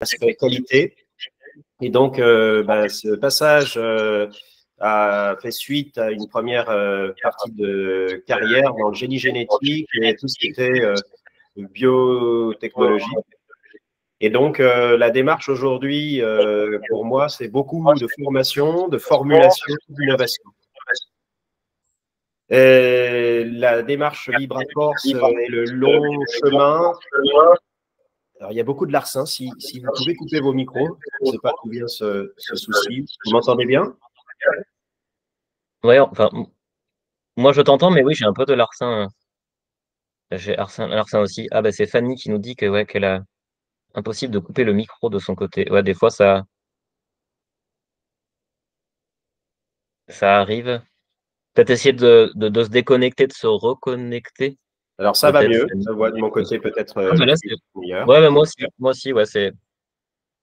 aspect qualité. Et donc, ce passage a fait suite à une première partie de carrière dans le génie génétique et tout ce qui était biotechnologie. Et donc, la démarche aujourd'hui, pour moi, c'est beaucoup de formation, de formulation, d'innovation. La démarche VibraForce est le long chemin. Alors, il y a beaucoup de larcin. Si vous pouvez couper vos micros, je ne sais pas d'où vient ce souci. Vous m'entendez bien? Ouais, enfin, moi je t'entends, mais oui, j'ai un peu de larcin. J'ai larcin aussi. Ah, bah, c'est Fanny qui nous dit que, ouais, qu'elle a impossible de couper le micro de son côté. Ouais, des fois, ça arrive. Peut-être essayer de se déconnecter, de se reconnecter. Alors, ça va Peut-être, mieux. Fanny. Je vois de mon côté peut-être Ah, bah là, meilleur. ouais, mais moi aussi, ouais, c'est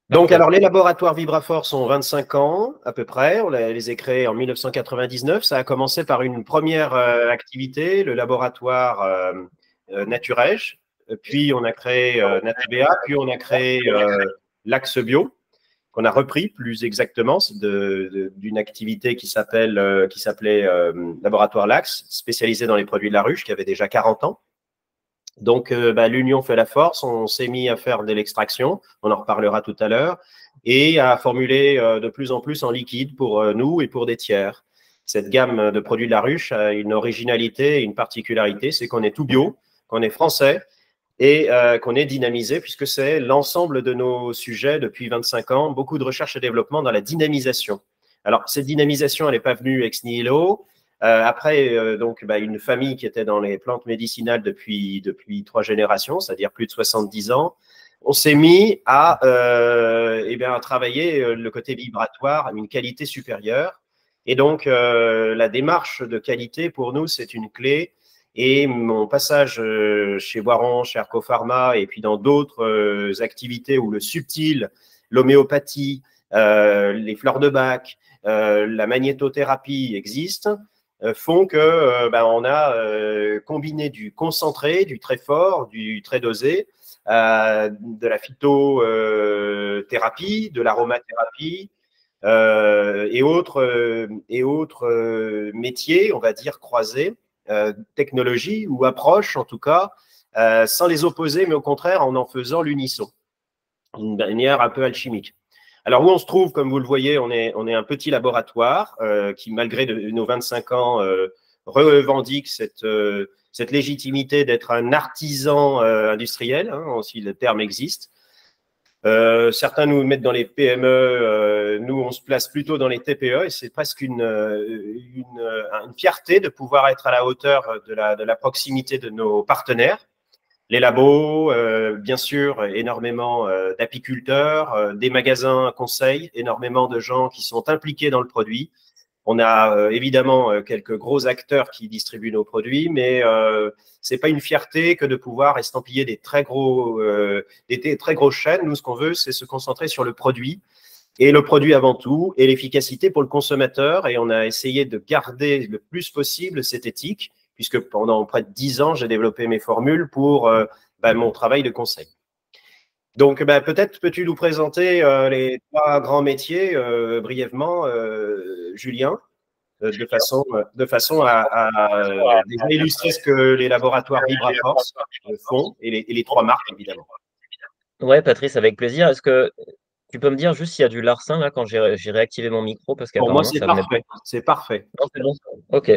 Donc, parfait. alors, les laboratoires VibraForce ont 25 ans à peu près. On les a créés en 1999. Ça a commencé par une première activité, le laboratoire Naturège. Puis, on a créé NatBA. Puis, on a créé l'Axe Bio, qu'on a repris plus exactement d'une activité qui s'appelait Laboratoire L'Axe, spécialisé dans les produits de la ruche, qui avait déjà 40 ans. Donc, l'union fait la force. On s'est mis à faire de l'extraction. On en reparlera tout à l'heure. Et à formuler de plus en plus en liquide pour nous et pour des tiers. Cette gamme de produits de la ruche a une originalité et une particularité, c'est qu'on est tout bio, qu'on est français et qu'on est dynamisé, puisque c'est l'ensemble de nos sujets depuis 25 ans, beaucoup de recherche et développement dans la dynamisation. Alors, cette dynamisation, elle n'est pas venue ex nihilo. Après, une famille qui était dans les plantes médicinales depuis 3 générations, c'est-à-dire plus de 70 ans, on s'est mis à travailler le côté vibratoire à une qualité supérieure. Et donc, la démarche de qualité, pour nous, c'est une clé. Et mon passage chez Boiron, chez Arcopharma, et puis dans d'autres activités où le subtil, l'homéopathie, les fleurs de bac, la magnétothérapie existent, font que on a combiné du concentré, du très fort, du très dosé, de la phytothérapie, de l'aromathérapie et autres métiers, on va dire, croisés, technologies ou approches en tout cas, sans les opposer, mais au contraire en faisant l'unisson, d'une manière un peu alchimique. Alors, où on se trouve, comme vous le voyez, on est un petit laboratoire qui, malgré nos 25 ans, revendique cette légitimité d'être un artisan industriel, hein, si le terme existe. Certains nous mettent dans les PME, nous on se place plutôt dans les TPE et c'est presque une fierté de pouvoir être à la hauteur de la proximité de nos partenaires. Les labos, bien sûr, énormément d'apiculteurs, des magasins conseils, énormément de gens qui sont impliqués dans le produit. On a évidemment quelques gros acteurs qui distribuent nos produits, mais c'est pas une fierté que de pouvoir estampiller des très grosses chaînes. Nous, ce qu'on veut, c'est se concentrer sur le produit et le produit avant tout et l'efficacité pour le consommateur. Et on a essayé de garder le plus possible cette éthique, puisque pendant près de 10 ans, j'ai développé mes formules pour mon travail de conseil. Donc, peut-être peux-tu nous présenter les 3 grands métiers brièvement, Julien, de façon à déjà illustrer ce que les laboratoires VibraForce font et les 3 marques, évidemment. Ouais, Patrice, avec plaisir. Est-ce que tu peux me dire juste s'il y a du larcin là quand j'ai réactivé mon micro parce Pour moi, qu'apparemment c'est ça venait pas. parfait. C'est parfait. Non, c'est bon. Ok,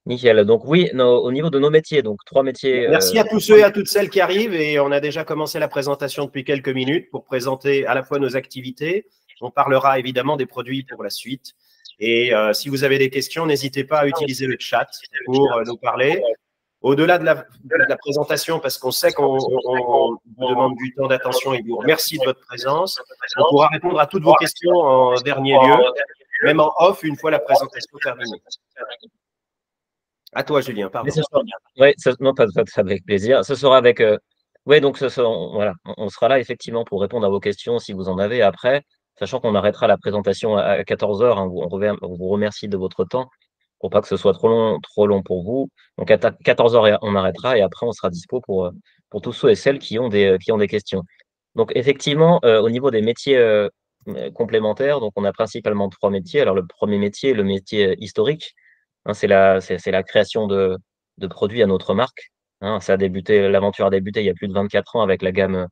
nickel. Donc oui, au niveau de nos métiers, donc 3 métiers. Merci à tous ceux et à toutes celles qui arrivent. Et on a déjà commencé la présentation depuis quelques minutes pour présenter à la fois nos activités. On parlera évidemment des produits pour la suite. Et si vous avez des questions, n'hésitez pas à utiliser le chat pour nous parler. Au-delà de la présentation, parce qu'on sait qu'on vous demande du temps d'attention et vous remercie de votre présence, on pourra répondre à toutes vos questions en dernier lieu, même en off, une fois la présentation terminée. À toi, Julien, pardon. Oui, non, pas avec plaisir. Ce sera avec. Oui, donc voilà, on sera là effectivement pour répondre à vos questions si vous en avez après, sachant qu'on arrêtera la présentation à 14 heures. Hein, on vous remercie de votre temps pour pas que ce soit trop long pour vous. Donc à 14 heures, on arrêtera et après on sera dispo pour tous ceux et celles qui ont des questions. Donc effectivement, au niveau des métiers complémentaires, donc on a principalement trois métiers. Alors le premier métier, le métier historique, hein, c'est la création de produits à notre marque. Hein. L'aventure a débuté il y a plus de 24 ans avec la gamme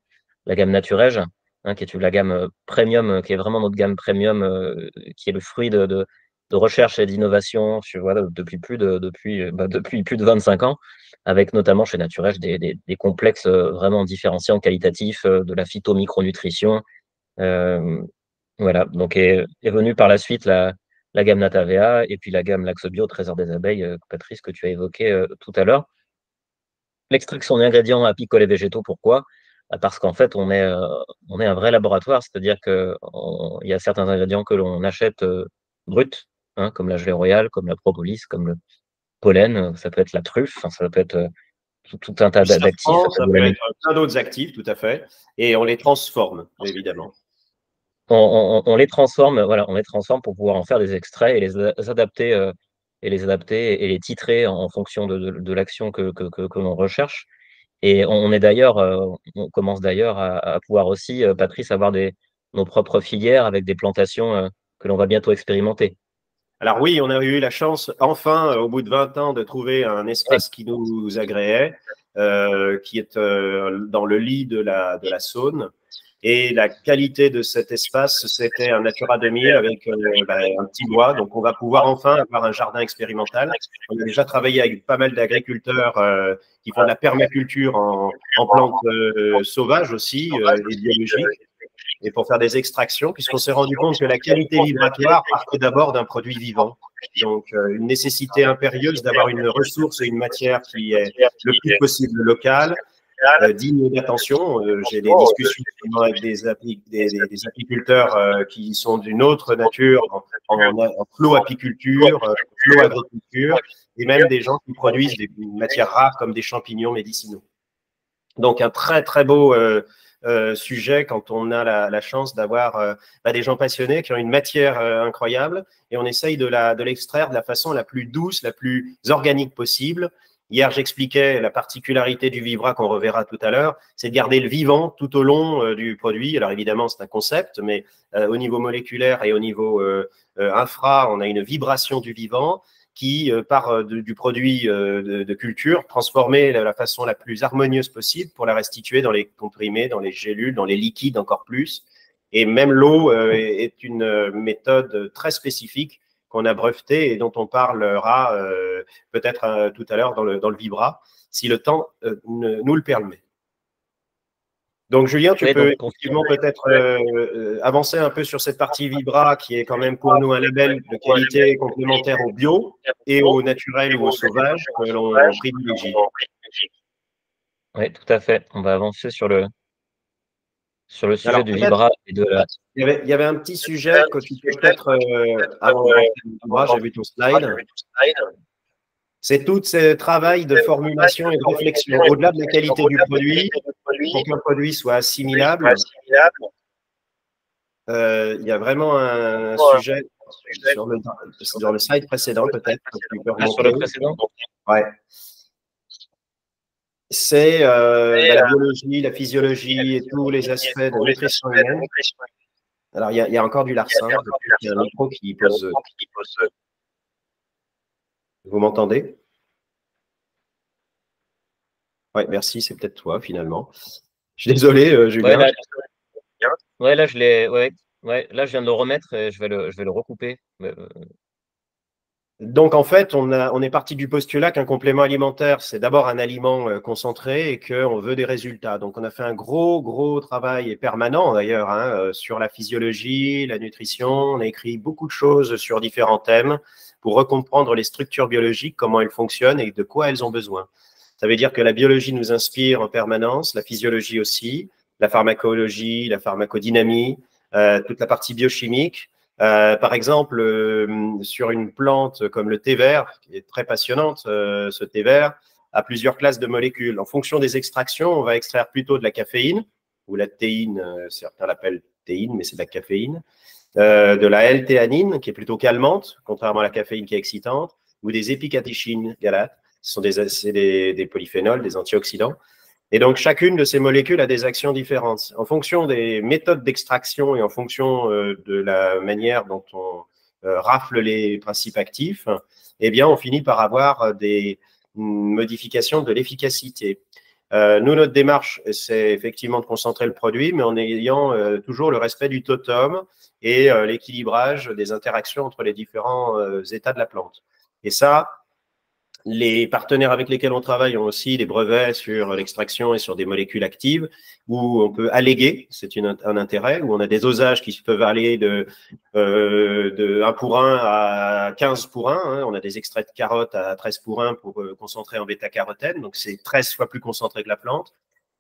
Naturej, hein, qui est la gamme premium, qui est vraiment notre gamme premium, qui est le fruit de recherche et d'innovation voilà, depuis plus de 25 ans, avec notamment chez Naturej des complexes vraiment différenciants, qualitatifs, de la phyto-micronutrition. Euh, voilà, donc est venue par la suite la gamme Natavea et puis la gamme Laxobio, Trésor des abeilles, Patrice, que tu as évoqué tout à l'heure. L'extraction d'ingrédients apicoles et végétaux, pourquoi? Parce qu'en fait, on est un vrai laboratoire, c'est-à-dire qu'il y a certains ingrédients que l'on achète bruts, hein, comme la gelée royale, comme la propolis, comme le pollen, ça peut être la truffe, enfin, ça peut être tout un tas Du d'actifs. safran, ça peut être plein d'autres actifs, tout à fait. Et on les transforme, évidemment. On les transforme, voilà, on les transforme pour pouvoir en faire des extraits et les adapter et les titrer en fonction de l'action que l'on recherche. Et on commence d'ailleurs à pouvoir aussi, Patrice, avoir nos propres filières avec des plantations que l'on va bientôt expérimenter. Alors oui, on a eu la chance, enfin, au bout de 20 ans, de trouver un espace qui nous agréait, qui est dans le lit de la Saône. Et la qualité de cet espace, c'était un Natura 2000 avec un petit bois. Donc, on va pouvoir enfin avoir un jardin expérimental. On a déjà travaillé avec pas mal d'agriculteurs qui font de la permaculture en plantes sauvages aussi et biologiques, et pour faire des extractions, puisqu'on s'est rendu compte que la qualité vibratoire partait d'abord d'un produit vivant. Donc, une nécessité impérieuse d'avoir une ressource et une matière qui est le plus possible locale, digne d'attention. J'ai des discussions avec des apiculteurs qui sont d'une autre nature, en flow-apiculture, flow-agriculture, et même des gens qui produisent des matières rares comme des champignons médicinaux. Donc, un très, très beau sujet quand on a la chance d'avoir des gens passionnés qui ont une matière incroyable, et on essaye de l'extraire de la façon la plus douce, la plus organique possible. Hier, j'expliquais la particularité du Vivra qu'on reverra tout à l'heure, c'est de garder le vivant tout au long du produit. Alors évidemment, c'est un concept, mais au niveau moléculaire et au niveau infra, on a une vibration du vivant qui part du produit de culture, transformé de la façon la plus harmonieuse possible pour la restituer dans les comprimés, dans les gélules, dans les liquides encore plus. Et même l'eau est une méthode très spécifique qu'on a brevetée et dont on parlera peut-être tout à l'heure dans le Vibra, si le temps nous le permet. Donc, Julien, tu peux effectivement peut-être avancer un peu sur cette partie Vibra qui est quand même pour nous un label de qualité complémentaire au bio et au naturel ou au sauvage que l'on privilégie. Oui, tout à fait. On va avancer sur le sujet du Vibra et de la… Il y avait un petit sujet que tu peux peut-être, avant de rentrer dans le Vibra, j'ai vu ton slide. C'est tout ce travail de formulation et de réflexion. Au-delà de la qualité du produit, pour qu'un produit soit assimilable, il y a vraiment un sujet sur le slide précédent, peut-être. Sur le précédent? Ouais. C'est la biologie, la physiologie et tous les aspects de nutrition humaine. Alors, il y a encore du larcin. Il y a un micro qui pose. Vous m'entendez? Oui, merci, c'est peut-être toi, finalement. Je suis désolé, Julien. Là, là, je viens de le remettre et je vais le recouper. Donc, en fait, on est parti du postulat qu'un complément alimentaire, c'est d'abord un aliment concentré et qu'on veut des résultats. Donc, on a fait un gros travail et permanent, d'ailleurs, sur la physiologie, la nutrition. On a écrit beaucoup de choses sur différents thèmes pour recomprendre les structures biologiques, comment elles fonctionnent et de quoi elles ont besoin. Ça veut dire que la biologie nous inspire en permanence, la physiologie aussi, la pharmacologie, la pharmacodynamie, toute la partie biochimique. Par exemple, sur une plante comme le thé vert, qui est très passionnante, ce thé vert a plusieurs classes de molécules. En fonction des extractions, on va extraire plutôt de la caféine, ou la théine, certains l'appellent théine, mais c'est de la caféine, de la L-théanine, qui est plutôt calmante, contrairement à la caféine qui est excitante, ou des épicatéchines galates, ce sont des polyphénols, des antioxydants. Et donc, chacune de ces molécules a des actions différentes. En fonction des méthodes d'extraction et en fonction de la manière dont on rafle les principes actifs, eh bien, on finit par avoir des modifications de l'efficacité. Nous, notre démarche, c'est effectivement de concentrer le produit, mais en ayant toujours le respect du totum et l'équilibrage des interactions entre les différents états de la plante. Et ça, les partenaires avec lesquels on travaille ont aussi des brevets sur l'extraction et sur des molécules actives où on peut alléguer, c'est un intérêt, où on a des dosages qui peuvent aller de 1 pour 1 à 15 pour 1. Hein. On a des extraits de carottes à 13 pour 1 pour concentrer en bêta-carotène, donc c'est 13 fois plus concentré que la plante.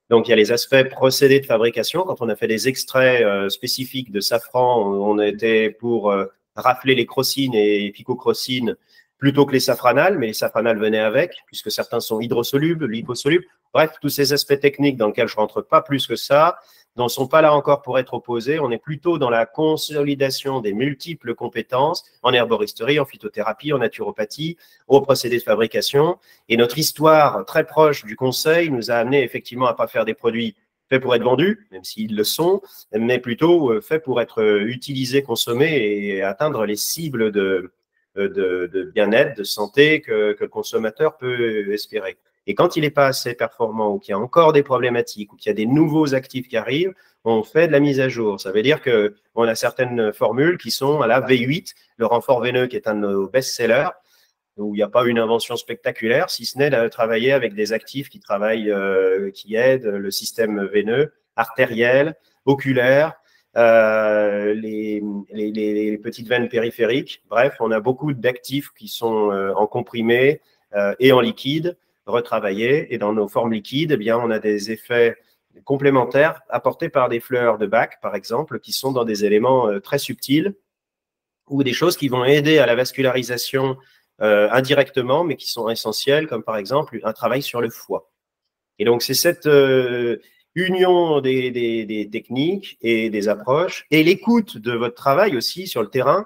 Donc, il y a les aspects procédés de fabrication. Quand on a fait des extraits spécifiques de safran, on était pour rafler les crocines et picocrocines plutôt que les safranales, mais les safranales venaient avec, puisque certains sont hydrosolubles, liposolubles. Bref, tous ces aspects techniques dans lesquels je ne rentre pas plus que ça, ne sont pas là encore pour être opposés. On est plutôt dans la consolidation des multiples compétences en herboristerie, en phytothérapie, en naturopathie, aux procédés de fabrication. Et notre histoire très proche du conseil nous a amené effectivement à ne pas faire des produits faits pour être vendus, même s'ils le sont, mais plutôt faits pour être utilisés, consommés et atteindre les cibles de bien-être, de santé que le consommateur peut espérer. Et quand il n'est pas assez performant ou qu'il y a encore des problématiques ou qu'il y a des nouveaux actifs qui arrivent, on fait de la mise à jour. Ça veut dire qu'on a certaines formules qui sont à la V8, le renfort veineux qui est un de nos best-sellers, où il n'y a pas une invention spectaculaire, si ce n'est de travailler avec des actifs qui travaillent, qui aident le système veineux, artériel, oculaire, les petites veines périphériques. Bref, on a beaucoup d'actifs qui sont en comprimé et en liquide, retravaillés. Et dans nos formes liquides, eh bien, on a des effets complémentaires apportés par des fleurs de Bach, par exemple, qui sont dans des éléments très subtils ou des choses qui vont aider à la vascularisation indirectement, mais qui sont essentielles, comme par exemple un travail sur le foie. Et donc, c'est cette union des techniques et des approches et l'écoute de votre travail aussi sur le terrain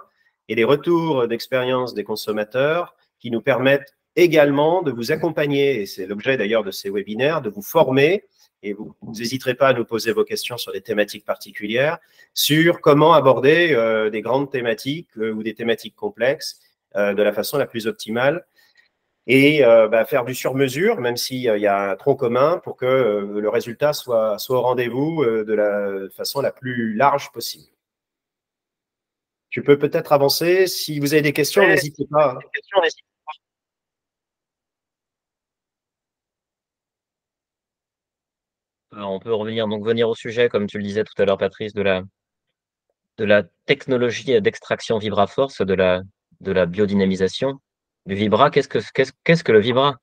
et les retours d'expérience des consommateurs qui nous permettent également de vous accompagner, et c'est l'objet d'ailleurs de ces webinaires, de vous former, et vous n'hésiterez pas à nous poser vos questions sur des thématiques particulières, sur comment aborder des grandes thématiques ou des thématiques complexes de la façon la plus optimale et faire du sur-mesure, même s'il y a un tronc commun, pour que le résultat soit au rendez-vous de la façon la plus large possible. Tu peux peut-être avancer. Si vous avez des questions, n'hésitez pas. Alors, on peut revenir, donc venir au sujet, comme tu le disais tout à l'heure, Patrice, de la technologie d'extraction VibraForce, de la biodynamisation. Du Vibra, qu'est-ce que le Vibra?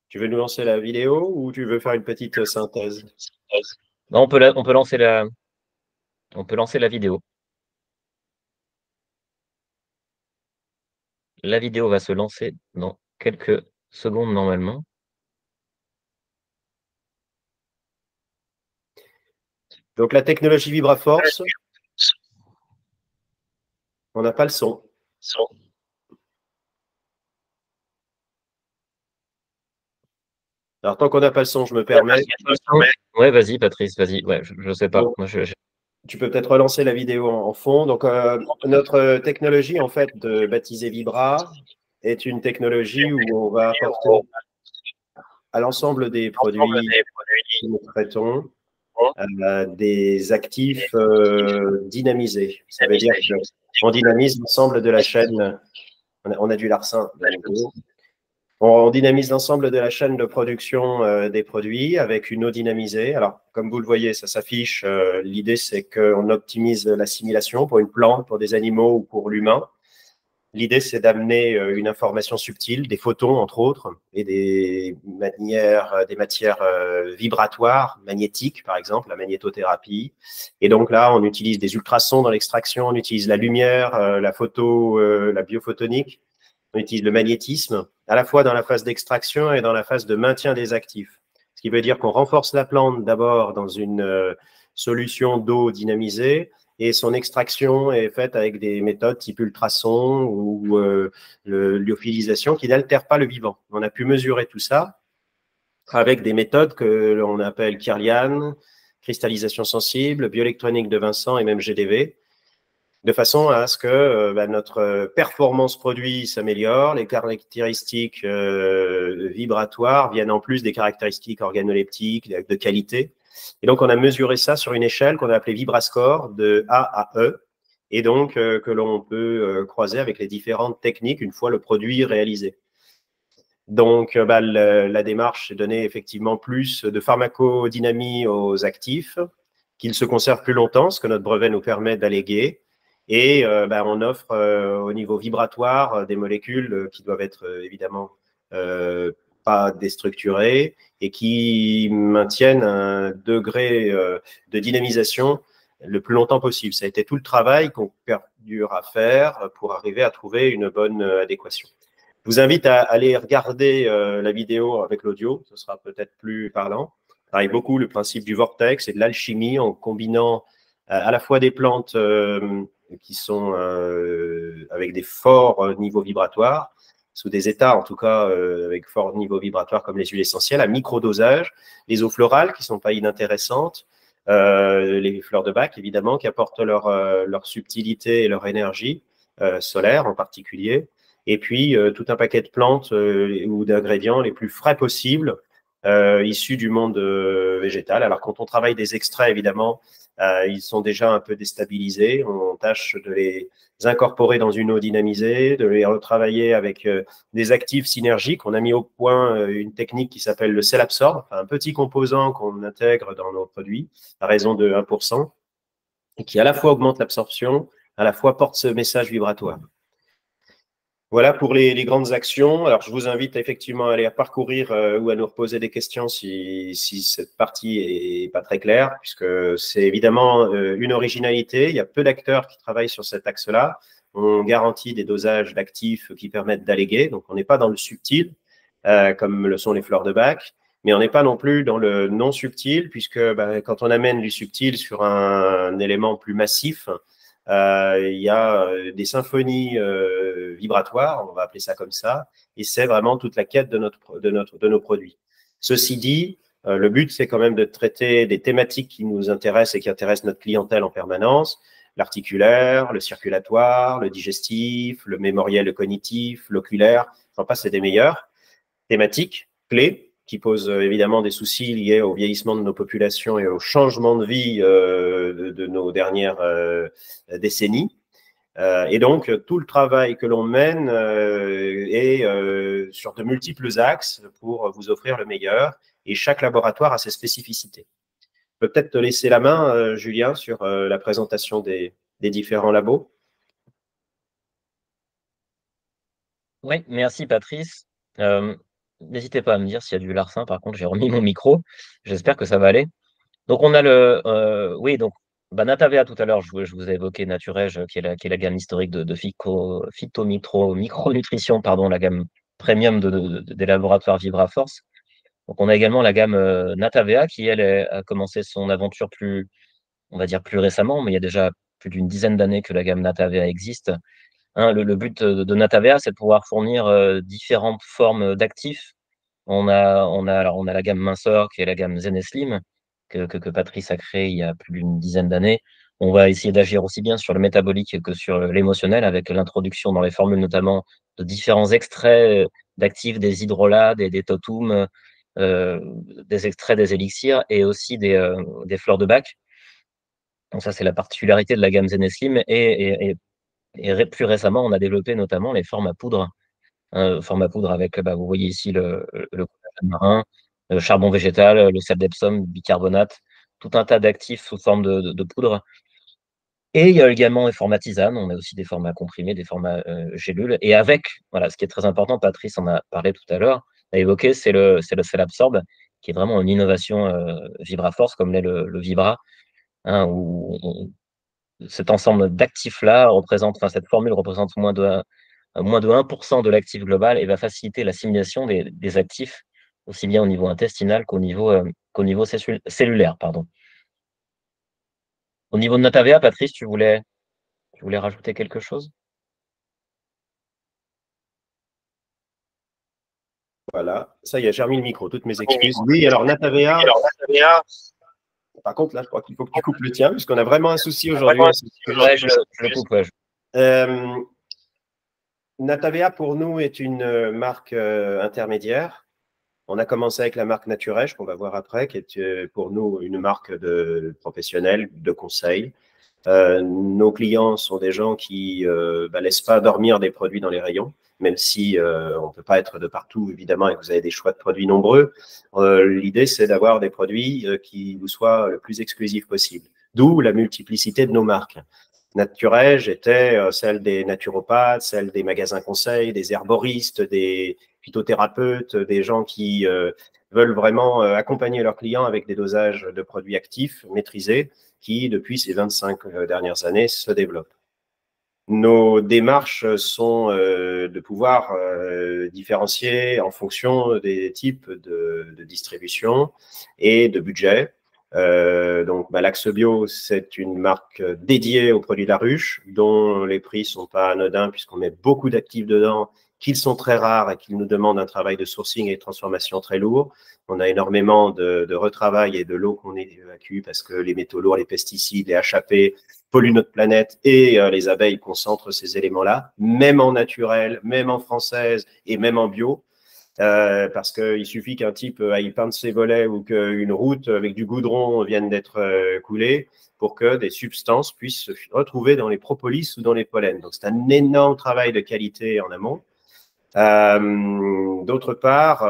Tu veux nous lancer la vidéo ou tu veux faire une petite synthèse? Non, on peut lancer la vidéo. La vidéo va se lancer dans quelques secondes normalement. Donc, la technologie VibraForce, on n'a pas le son. Alors, tant qu'on n'a pas le son, je me permets. Ouais, vas-y, Patrice, vas-y. Ouais, je ne sais pas. Donc, Moi, tu peux peut-être relancer la vidéo en fond. Donc, notre technologie, en fait, de baptiser Vibra, est une technologie où on va apporter à l'ensemble des produits que nous traitons des actifs dynamisés. Ça veut dire qu'on dynamise l'ensemble de la chaîne. On a du larcin de nouveau. On dynamise l'ensemble de la chaîne de production des produits avec une eau dynamisée. Alors, comme vous le voyez, ça s'affiche. L'idée, c'est qu'on optimise l'assimilation pour une plante, pour des animaux ou pour l'humain. L'idée, c'est d'amener une information subtile, des photons, entre autres, et des matières vibratoires, magnétiques, par exemple, la magnétothérapie. Et donc là, on utilise des ultrasons dans l'extraction, on utilise la lumière, la photo, la biophotonique. On utilise le magnétisme, à la fois dans la phase d'extraction et dans la phase de maintien des actifs. Ce qui veut dire qu'on renforce la plante d'abord dans une solution d'eau dynamisée et son extraction est faite avec des méthodes type ultrason ou lyophilisation qui n'altèrent pas le vivant. On a pu mesurer tout ça avec des méthodes que l'on appelle Kirlian, cristallisation sensible, bioélectronique de Vincent et même GDV, de façon à ce que notre performance produit s'améliore, les caractéristiques vibratoires viennent en plus des caractéristiques organoleptiques de qualité. Et donc, on a mesuré ça sur une échelle qu'on a appelée Vibrascore de A à E, et donc que l'on peut croiser avec les différentes techniques une fois le produit réalisé. Donc, la démarche est donner effectivement plus de pharmacodynamie aux actifs, qu'ils se conservent plus longtemps, ce que notre brevet nous permet d'alléguer. Et on offre au niveau vibratoire des molécules qui doivent être évidemment pas déstructurées et qui maintiennent un degré de dynamisation le plus longtemps possible. Ça a été tout le travail qu'on perdure à faire pour arriver à trouver une bonne adéquation. Je vous invite à aller regarder la vidéo avec l'audio, ce sera peut-être plus parlant. On travaille beaucoup le principe du vortex et de l'alchimie en combinant à la fois des plantes qui sont avec des forts niveaux vibratoires, sous des états en tout cas avec forts niveaux vibratoires comme les huiles essentielles, à microdosage, les eaux florales qui ne sont pas inintéressantes, les fleurs de bac évidemment qui apportent leur subtilité et leur énergie solaire en particulier, et puis tout un paquet de plantes ou d'ingrédients les plus frais possibles issus du monde végétal. Alors quand on travaille des extraits évidemment, ils sont déjà un peu déstabilisés. On tâche de les incorporer dans une eau dynamisée, de les retravailler avec des actifs synergiques. On a mis au point une technique qui s'appelle le Cell Absorb, un petit composant qu'on intègre dans nos produits à raison de 1%, et qui à la fois augmente l'absorption, à la fois porte ce message vibratoire. Voilà pour les grandes actions. Alors, je vous invite effectivement à aller à parcourir ou à nous reposer des questions si cette partie est pas très claire, puisque c'est évidemment une originalité. Il y a peu d'acteurs qui travaillent sur cet axe-là. On garantit des dosages d'actifs qui permettent d'alléguer. Donc, on n'est pas dans le subtil, comme le sont les fleurs de bac, mais on n'est pas non plus dans le non subtil, puisque quand on amène du subtil sur un élément plus massif, il y a des symphonies vibratoires, on va appeler ça comme ça, et c'est vraiment toute la quête de nos produits. Ceci dit, le but, c'est quand même de traiter des thématiques qui nous intéressent et qui intéressent notre clientèle en permanence, l'articulaire, le circulatoire, le digestif, le mémoriel, le cognitif, l'oculaire, j'en passe, c'est des meilleurs thématiques clés qui posent évidemment des soucis liés au vieillissement de nos populations et au changement de vie de nos dernières décennies. Et donc, tout le travail que l'on mène est sur de multiples axes pour vous offrir le meilleur, et chaque laboratoire a ses spécificités. Je peux peut-être te laisser la main, Julien, sur la présentation des différents labos. Oui, merci Patrice. N'hésitez pas à me dire s'il y a du larcin. Par contre, j'ai remis mon micro. J'espère que ça va aller. Donc, on a oui, donc, Natavea, tout à l'heure, je vous ai évoqué Naturege, qui est la gamme historique de micronutrition, pardon, la gamme premium des laboratoires VibraForce. Donc, on a également la gamme Natavea, qui, elle, a commencé son aventure on va dire plus récemment, mais il y a déjà plus d'une dizaine d'années que la gamme Natavea existe. Hein, le but de Natavea, c'est de pouvoir fournir différentes formes d'actifs. Alors, on a la gamme minceur, qui est la gamme Zeneslim, que Patrice a créée il y a plus d'une dizaine d'années. On va essayer d'agir aussi bien sur le métabolique que sur l'émotionnel, avec l'introduction dans les formules notamment de différents extraits d'actifs, des hydrolats, des totum, des extraits des élixirs et aussi des fleurs de bac. Donc ça, c'est la particularité de la gamme Zeneslim. Et plus récemment, on a développé notamment les formes à poudre. Forme à poudre avec, vous voyez ici le collagène marin, le charbon végétal, le sel d'Epsom, bicarbonate, tout un tas d'actifs sous forme de poudre. Et il y a également les formats tisane, on a aussi des formats comprimés, des formats gélules. Et avec, voilà, ce qui est très important, Patrice en a parlé tout à l'heure, a évoqué, c'est le Cell Absorb, qui est vraiment une innovation VibraForce, comme l'est le Vibra, hein, où cet ensemble d'actifs-là représente, enfin, cette formule représente moins de 1% de l'actif global et va faciliter l'assimilation des actifs, aussi bien au niveau intestinal qu'au niveau cellulaire, pardon. Au niveau de Natavea, Patrice, tu voulais rajouter quelque chose? Voilà, ça y est, j'ai remis le micro, toutes mes excuses. Oui, alors Natavea, par contre, là, je crois qu'il faut que tu coupes le tien, puisqu'on a vraiment un souci aujourd'hui à ce sujet. Ouais, je le coupe, ouais. Euh, Natavea, pour nous, est une marque intermédiaire. On a commencé avec la marque Naturège, qu'on va voir après, qui est pour nous une marque de professionnels, de conseil. Nos clients sont des gens qui laissent pas dormir des produits dans les rayons, même si on ne peut pas être de partout, évidemment, et que vous avez des choix de produits nombreux. L'idée, c'est d'avoir des produits qui vous soient le plus exclusifs possible. D'où la multiplicité de nos marques. Naturège était celle des naturopathes, celle des magasins conseils, des herboristes, des phytothérapeutes, des gens qui veulent vraiment accompagner leurs clients avec des dosages de produits actifs maîtrisés qui, depuis ces 25 dernières années, se développent. Nos démarches sont de pouvoir différencier en fonction des types de distribution et de budget. Donc, l'Axe Bio, c'est une marque dédiée aux produits de la ruche, dont les prix ne sont pas anodins puisqu'on met beaucoup d'actifs dedans, qu'ils sont très rares et qu'ils nous demandent un travail de sourcing et de transformation très lourd. On a énormément de retravail et de l'eau qu'on évacue parce que les métaux lourds, les pesticides, les HAP polluent notre planète et les abeilles concentrent ces éléments-là, même en naturel, même en française et même en bio. Parce qu'il suffit qu'un type aille peindre ses volets ou qu'une route avec du goudron vienne d'être coulée pour que des substances puissent se retrouver dans les propolis ou dans les pollens. Donc, c'est un énorme travail de qualité en amont. D'autre part,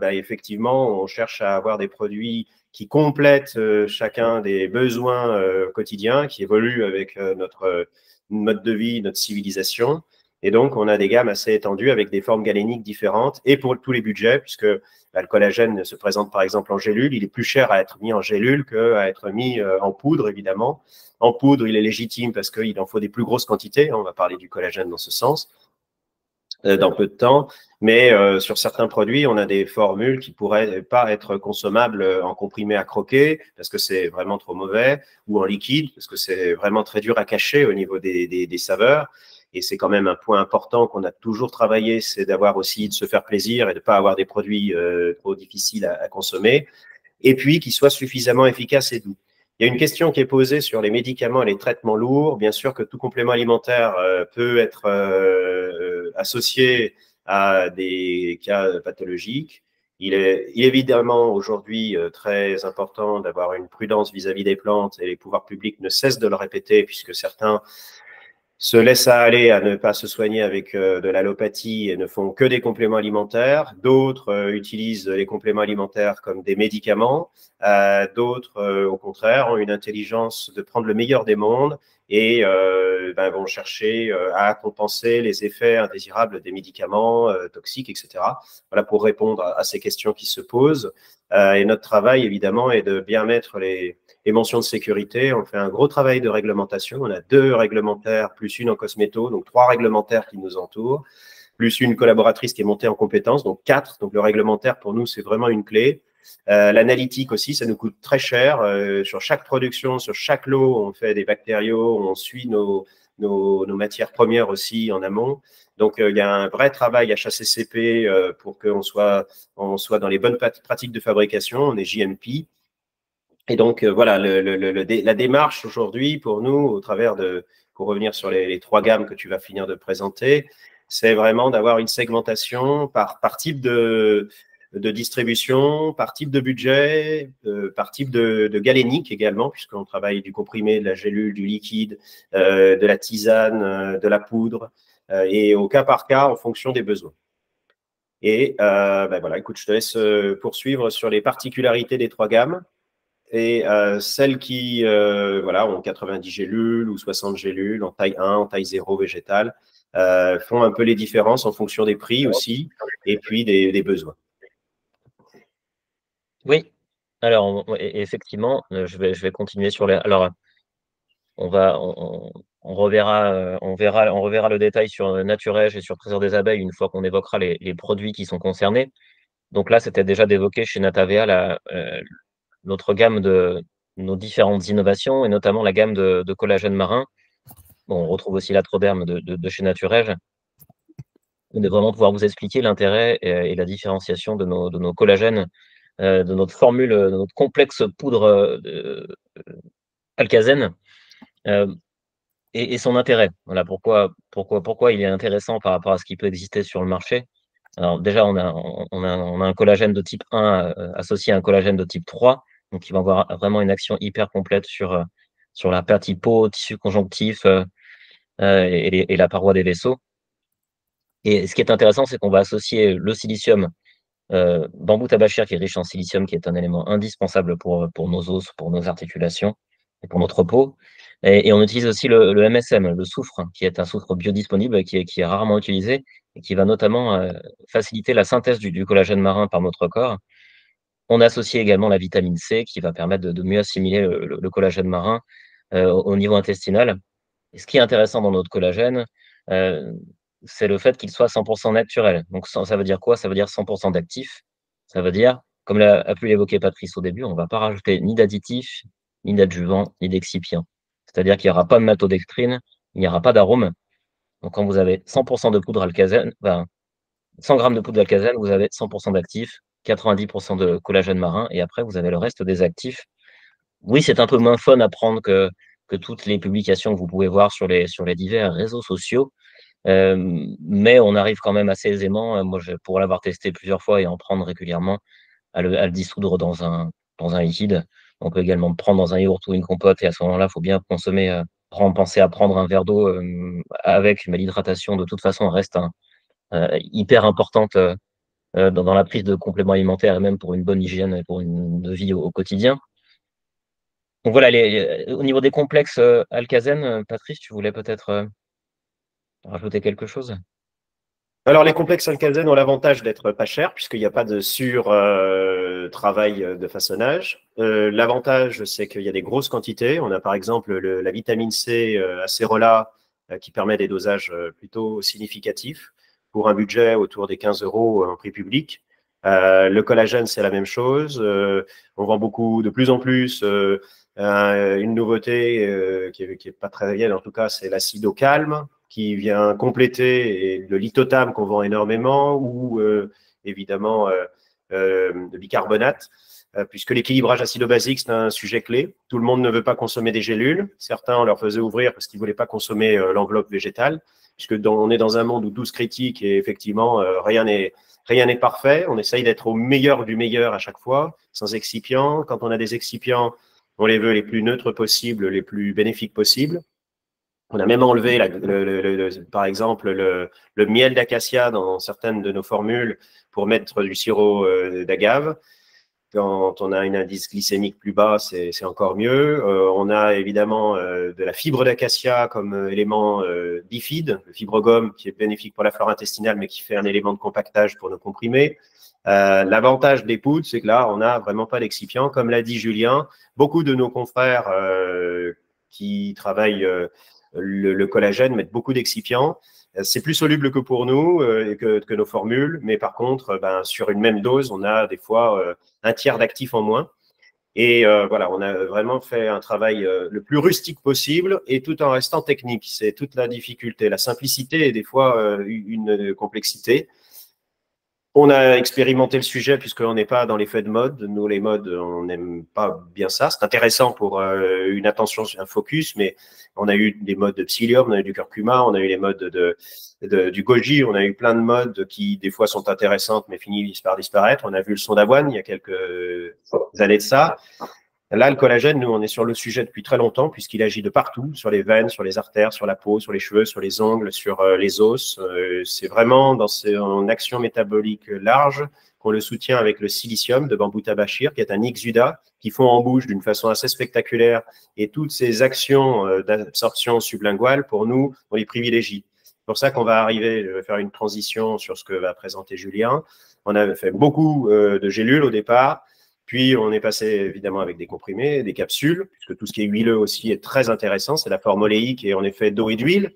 effectivement, on cherche à avoir des produits qui complètent chacun des besoins quotidiens, qui évoluent avec notre mode de vie, notre civilisation. Et donc, on a des gammes assez étendues avec des formes galéniques différentes et pour tous les budgets, puisque le collagène se présente par exemple en gélule. Il est plus cher à être mis en gélule qu'à être mis en poudre, évidemment. En poudre, il est légitime parce qu'il en faut des plus grosses quantités. On va parler du collagène dans ce sens dans peu de temps. Mais sur certains produits, on a des formules qui pourraient pas être consommables en comprimé à croquer parce que c'est vraiment trop mauvais, ou en liquide parce que c'est vraiment très dur à cacher au niveau des saveurs. Et c'est quand même un point important qu'on a toujours travaillé, c'est d'avoir aussi de se faire plaisir et de ne pas avoir des produits trop difficiles à consommer. Et puis qui soient suffisamment efficaces et doux. Il y a une question qui est posée sur les médicaments et les traitements lourds. Bien sûr que tout complément alimentaire peut être associé à des cas pathologiques. Il est évidemment aujourd'hui très important d'avoir une prudence vis-à-vis des plantes et les pouvoirs publics ne cessent de le répéter puisque certains se laissent aller à ne pas se soigner avec de l'allopathie et ne font que des compléments alimentaires. D'autres utilisent les compléments alimentaires comme des médicaments. D'autres, au contraire, ont une intelligence de prendre le meilleur des mondes et vont chercher à compenser les effets indésirables des médicaments toxiques, etc. Voilà pour répondre à ces questions qui se posent. Et notre travail, évidemment, est de bien mettre les mentions de sécurité. On fait un gros travail de réglementation. On a 2 réglementaires plus une en cosméto, donc 3 réglementaires qui nous entourent, plus une collaboratrice qui est montée en compétences, donc 4. Donc le réglementaire, pour nous, c'est vraiment une clé. L'analytique aussi, ça nous coûte très cher. Sur chaque production, sur chaque lot, on fait des bactériaux, on suit nos matières premières aussi en amont. Donc, il y a un vrai travail HACCP pour qu'on soit dans les bonnes pratiques de fabrication. On est JMP. Et donc, voilà, la démarche aujourd'hui pour nous, au travers pour revenir sur les 3 gammes que tu vas finir de présenter, c'est vraiment d'avoir une segmentation par type de distribution, par type de budget, par type de galénique également, puisqu'on travaille du comprimé, de la gélule, du liquide, de la tisane, de la poudre, et au cas par cas en fonction des besoins. Et voilà, écoute, je te laisse poursuivre sur les particularités des 3 gammes. Et celles qui ont 90 gélules ou 60 gélules en taille 1, en taille 0 végétale, font un peu les différences en fonction des prix aussi et puis des besoins. Oui. Alors, effectivement, je vais continuer sur les. Alors, on reverra, on reverra le détail sur Naturège et sur Trésor des Abeilles une fois qu'on évoquera les produits qui sont concernés. Donc là, c'était déjà d'évoquer chez Natavea notre gamme nos différentes innovations et notamment la gamme de collagène marin. Bon, on retrouve aussi l'Atroderme de chez Naturej. De vraiment pouvoir vous expliquer l'intérêt et la différenciation de nos collagènes, de notre formule, de notre complexe poudre Alcazène et son intérêt. Voilà pourquoi il est intéressant par rapport à ce qui peut exister sur le marché. Alors déjà, on a un collagène de type 1 associé à un collagène de type 3, donc il va avoir vraiment une action hyper complète sur la partie peau, tissu conjonctif et la paroi des vaisseaux. Et ce qui est intéressant, c'est qu'on va associer le silicium bambou tabachir qui est riche en silicium, qui est un élément indispensable pour nos os, pour nos articulations et pour notre peau. Et on utilise aussi le MSM, le soufre, qui est un soufre biodisponible qui est rarement utilisé et qui va notamment faciliter la synthèse du collagène marin par notre corps. On associe également la vitamine C qui va permettre de mieux assimiler le collagène marin au niveau intestinal. Et ce qui est intéressant dans notre collagène, heu, c'est le fait qu'il soit 100 naturel. Donc ça veut dire quoi? Ça veut dire 100 d'actifs. Ça veut dire, comme a pu l'évoquer Patrice au début, on ne va pas rajouter ni d'additifs, ni d'adjuvants, ni d'excipients. C'est-à-dire qu'il n'y aura pas de maltodextrine, il n'y aura pas d'arôme. Donc quand vous avez 100 de poudre alcazène, ben, 100 grammes de poudre d'alcazène, vous avez 100 d'actifs, 90 de collagène marin et après vous avez le reste des actifs. Oui, c'est un peu moins fun à prendre que toutes les publications que vous pouvez voir sur les divers réseaux sociaux. Mais on arrive quand même assez aisément, moi pour l'avoir testé plusieurs fois et en prendre régulièrement, à le dissoudre dans un liquide. On peut également le prendre dans un yaourt ou une compote et à ce moment-là, il faut bien consommer, penser à prendre un verre d'eau avec, mais l'hydratation de toute façon reste hyper importante dans la prise de compléments alimentaires et même pour une bonne hygiène et pour une vie au quotidien. Donc voilà, au niveau des complexes Alcazène, Patrice, tu voulais peut-être rajouter quelque chose? Alors, les complexes Alcazène ont l'avantage d'être pas chers, puisqu'il n'y a pas de sur-travail de façonnage. L'avantage, c'est qu'il y a des grosses quantités. On a par exemple la vitamine C Acerola, qui permet des dosages plutôt significatifs pour un budget autour des 15 euros en prix public. Le collagène, c'est la même chose. On vend beaucoup, de plus en plus, une nouveauté qui est pas très vieille, en tout cas, c'est l'acide au calme, qui vient compléter, et le lithotam qu'on vend énormément, ou évidemment le bicarbonate, puisque l'équilibrage acido-basique, c'est un sujet clé. Tout le monde ne veut pas consommer des gélules. Certains, on leur faisait ouvrir parce qu'ils ne voulaient pas consommer l'enveloppe végétale, puisque on est dans un monde où tout se critique et effectivement, rien n'est parfait. On essaye d'être au meilleur du meilleur à chaque fois, sans excipients. Quand on a des excipients, on les veut les plus neutres possibles, les plus bénéfiques possibles. On a même enlevé, par exemple, le miel d'acacia dans certaines de nos formules pour mettre du sirop d'agave. Quand on a un indice glycémique plus bas, c'est encore mieux. On a évidemment de la fibre d'acacia comme élément bifide, le fibrogome qui est bénéfique pour la flore intestinale, mais qui fait un élément de compactage pour nos comprimés. L'avantage des poudres, c'est que là, on n'a vraiment pas d'excipient. Comme l'a dit Julien, beaucoup de nos confrères qui travaillent le collagène mettent beaucoup d'excipients. C'est plus soluble que pour nous que nos formules, mais par contre, sur une même dose, on a des fois un tiers d'actifs en moins. Et voilà, on a vraiment fait un travail le plus rustique possible et tout en restant technique. C'est toute la difficulté. La simplicité est des fois une complexité. On a expérimenté le sujet puisqu'on n'est pas dans l'effet de mode. Nous, les modes, on n'aime pas bien ça. C'est intéressant pour une attention, un focus, mais on a eu des modes de psyllium, on a eu du curcuma, on a eu les modes du goji, on a eu plein de modes qui, des fois, sont intéressantes, mais finissent par disparaître. On a vu le son d'avoine il y a quelques années de ça. Là, le collagène, nous, on est sur le sujet depuis très longtemps, puisqu'il agit de partout, sur les veines, sur les artères, sur la peau, sur les cheveux, sur les ongles, sur les os. C'est vraiment dans son action métabolique large qu'on le soutient avec le silicium de bambou tabachir, qui est un exudat qui fond en bouche d'une façon assez spectaculaire. Et toutes ces actions d'absorption sublinguale, pour nous, on les privilégie. C'est pour ça qu'on va arriver, je vais faire une transition sur ce que va présenter Julien. On avait fait beaucoup de gélules au départ. Puis, on est passé évidemment avec des comprimés, des capsules, puisque tout ce qui est huileux aussi est très intéressant. C'est la forme oléique et en effet d'eau et d'huile.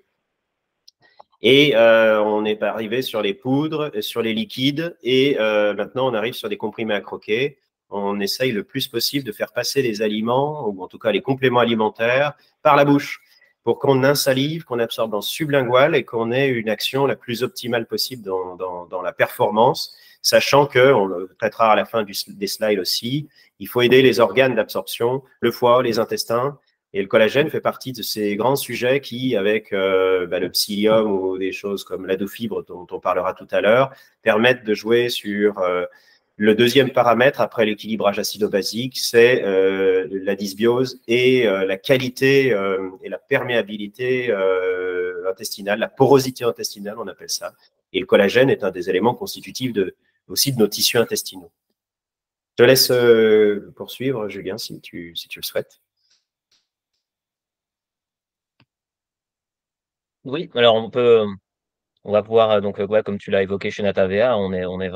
Et on est arrivé sur les poudres, sur les liquides. Et maintenant, on arrive sur des comprimés à croquer. on essaye le plus possible de faire passer les aliments, ou en tout cas les compléments alimentaires, par la bouche, pour qu'on insalive, qu'on absorbe en sublingual et qu'on ait une action la plus optimale possible dans la performance, sachant qu'on le traitera à la fin des slides aussi, il faut aider les organes d'absorption, le foie, les intestins, et le collagène fait partie de ces grands sujets qui, avec le psyllium ou des choses comme l'adoufibre dont on parlera tout à l'heure, permettent de jouer sur le deuxième paramètre après l'équilibrage acido-basique, c'est la dysbiose et la qualité et la perméabilité intestinale, la porosité intestinale, on appelle ça. Et le collagène est un des éléments constitutifs aussi de nos tissus intestinaux. Je te laisse poursuivre, Julien, si tu le souhaites. Oui, alors on va pouvoir, donc, ouais, comme tu l'as évoqué chez Natavea, on a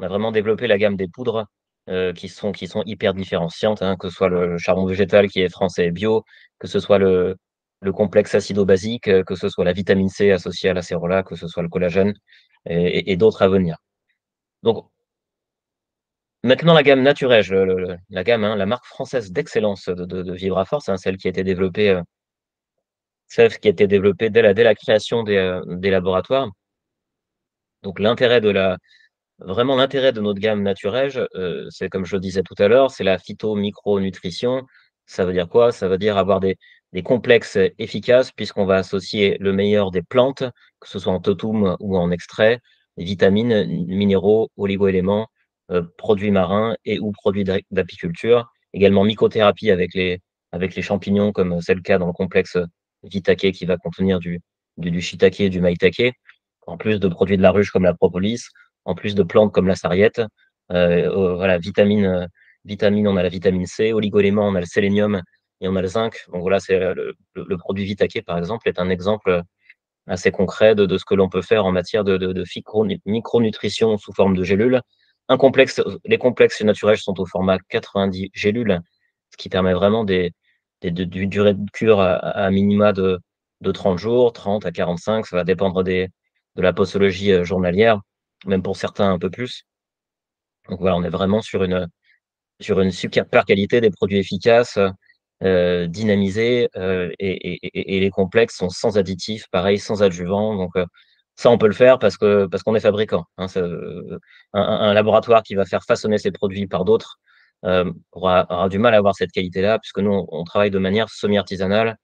vraiment développé la gamme des poudres qui sont hyper différenciantes, hein, que ce soit le charbon végétal qui est français et bio, que ce soit le complexe acido-basique, que ce soit la vitamine C associée à l'acérola, que ce soit le collagène et d'autres à venir. Donc, maintenant, la gamme Naturège, la gamme, hein, la marque française d'excellence de VibraForce, hein, celle qui a été développée dès la création des laboratoires. Donc, vraiment l'intérêt de notre gamme Naturège, c'est comme je le disais tout à l'heure, c'est la phyto-micronutrition. Ça veut dire quoi? Ça veut dire avoir des complexes efficaces puisqu'on va associer le meilleur des plantes, que ce soit en totum ou en extrait, des vitamines, minéraux, oligoéléments, produits marins et ou produits d'apiculture. Également mycothérapie avec les champignons, comme c'est le cas dans le complexe Vitake qui va contenir du shiitake et du maitake, en plus de produits de la ruche comme la propolis, en plus de plantes comme la sarriette. Voilà, vitamine, on a la vitamine C, oligoéléments, on a le sélénium et on a le zinc. Donc voilà, c'est le produit Vitake, par exemple, est un exemple assez concret de ce que l'on peut faire en matière de micronutrition sous forme de gélules. Les complexes naturels sont au format 90 gélules, ce qui permet vraiment du durée de cure à minima de 30 jours, 30 à 45, ça va dépendre de la posologie journalière, même pour certains un peu plus. Donc voilà, on est vraiment sur une super qualité, des produits efficaces, dynamisés, et les complexes sont sans additifs, pareil, sans adjuvants. Donc ça, on peut le faire parce qu'on est fabricant, hein. Un laboratoire qui va faire façonner ses produits par d'autres aura du mal à avoir cette qualité-là, puisque nous, on travaille de manière semi-artisanale.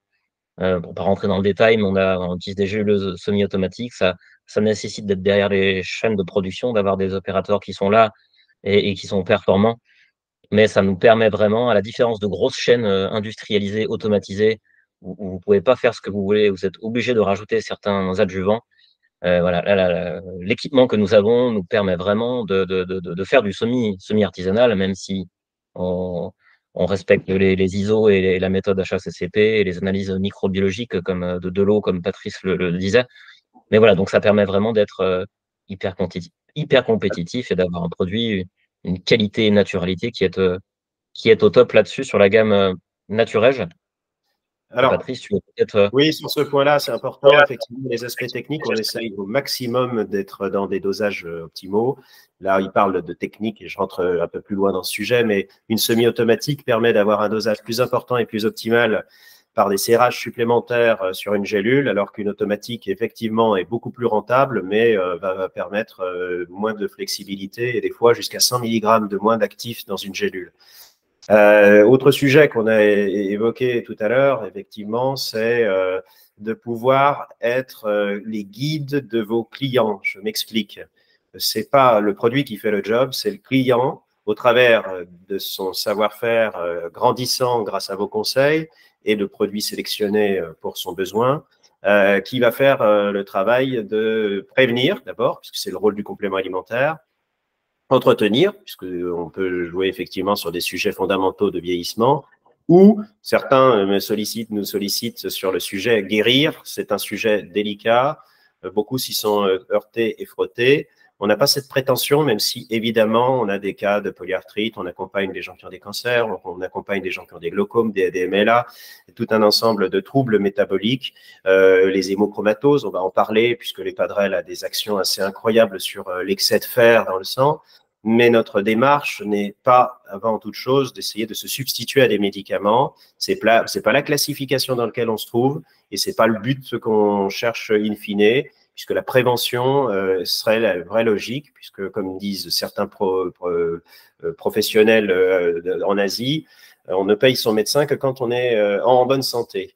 Pour pas rentrer dans le détail, mais on utilise des geleuses semi-automatiques. Ça nécessite d'être derrière les chaînes de production, d'avoir des opérateurs qui sont là et qui sont performants. Mais ça nous permet vraiment, à la différence de grosses chaînes industrialisées, automatisées, où vous ne pouvez pas faire ce que vous voulez, vous êtes obligé de rajouter certains adjuvants. Voilà, l'équipement que nous avons nous permet vraiment de faire du semi-artisanal, même si on, on respecte les ISO et la méthode HACCP et les analyses microbiologiques comme de l'eau, comme Patrice le disait. Mais voilà, donc ça permet vraiment d'être hyper compétitif et d'avoir un produit, une qualité et naturalité qui est au top là-dessus sur la gamme Naturège. Alors, Patrice, tu veux peut-être. oui, sur ce point-là, c'est important. Effectivement, les aspects techniques, on essaye au maximum d'être dans des dosages optimaux. Là, il parle de technique et je rentre un peu plus loin dans ce sujet, mais une semi-automatique permet d'avoir un dosage plus important et plus optimal par des serrages supplémentaires sur une gélule, alors qu'une automatique, effectivement, est beaucoup plus rentable, mais va permettre moins de flexibilité et des fois jusqu'à 100 mg de moins d'actifs dans une gélule. Autre sujet qu'on a évoqué tout à l'heure, effectivement, c'est de pouvoir être les guides de vos clients. Je m'explique. C'est pas le produit qui fait le job, c'est le client, au travers de son savoir-faire grandissant grâce à vos conseils et de produits sélectionnés pour son besoin, qui va faire le travail de prévenir d'abord, puisque c'est le rôle du complément alimentaire, entretenir, puisqu'on peut jouer effectivement sur des sujets fondamentaux de vieillissement, ou certains nous sollicitent sur le sujet guérir. C'est un sujet délicat. Beaucoup s'y sont heurtés et frottés. On n'a pas cette prétention, même si évidemment on a des cas de polyarthrite, on accompagne des gens qui ont des cancers, on accompagne des gens qui ont des glaucomes, des MLA, tout un ensemble de troubles métaboliques, les hémochromatoses, on va en parler puisque l'Epadrel a des actions assez incroyables sur l'excès de fer dans le sang. Mais notre démarche n'est pas, avant toute chose, d'essayer de se substituer à des médicaments. C'est pas la classification dans laquelle on se trouve et c'est pas le but qu'on cherche in fine, puisque la prévention serait la vraie logique, puisque, comme disent certains professionnels en Asie, on ne paye son médecin que quand on est en bonne santé.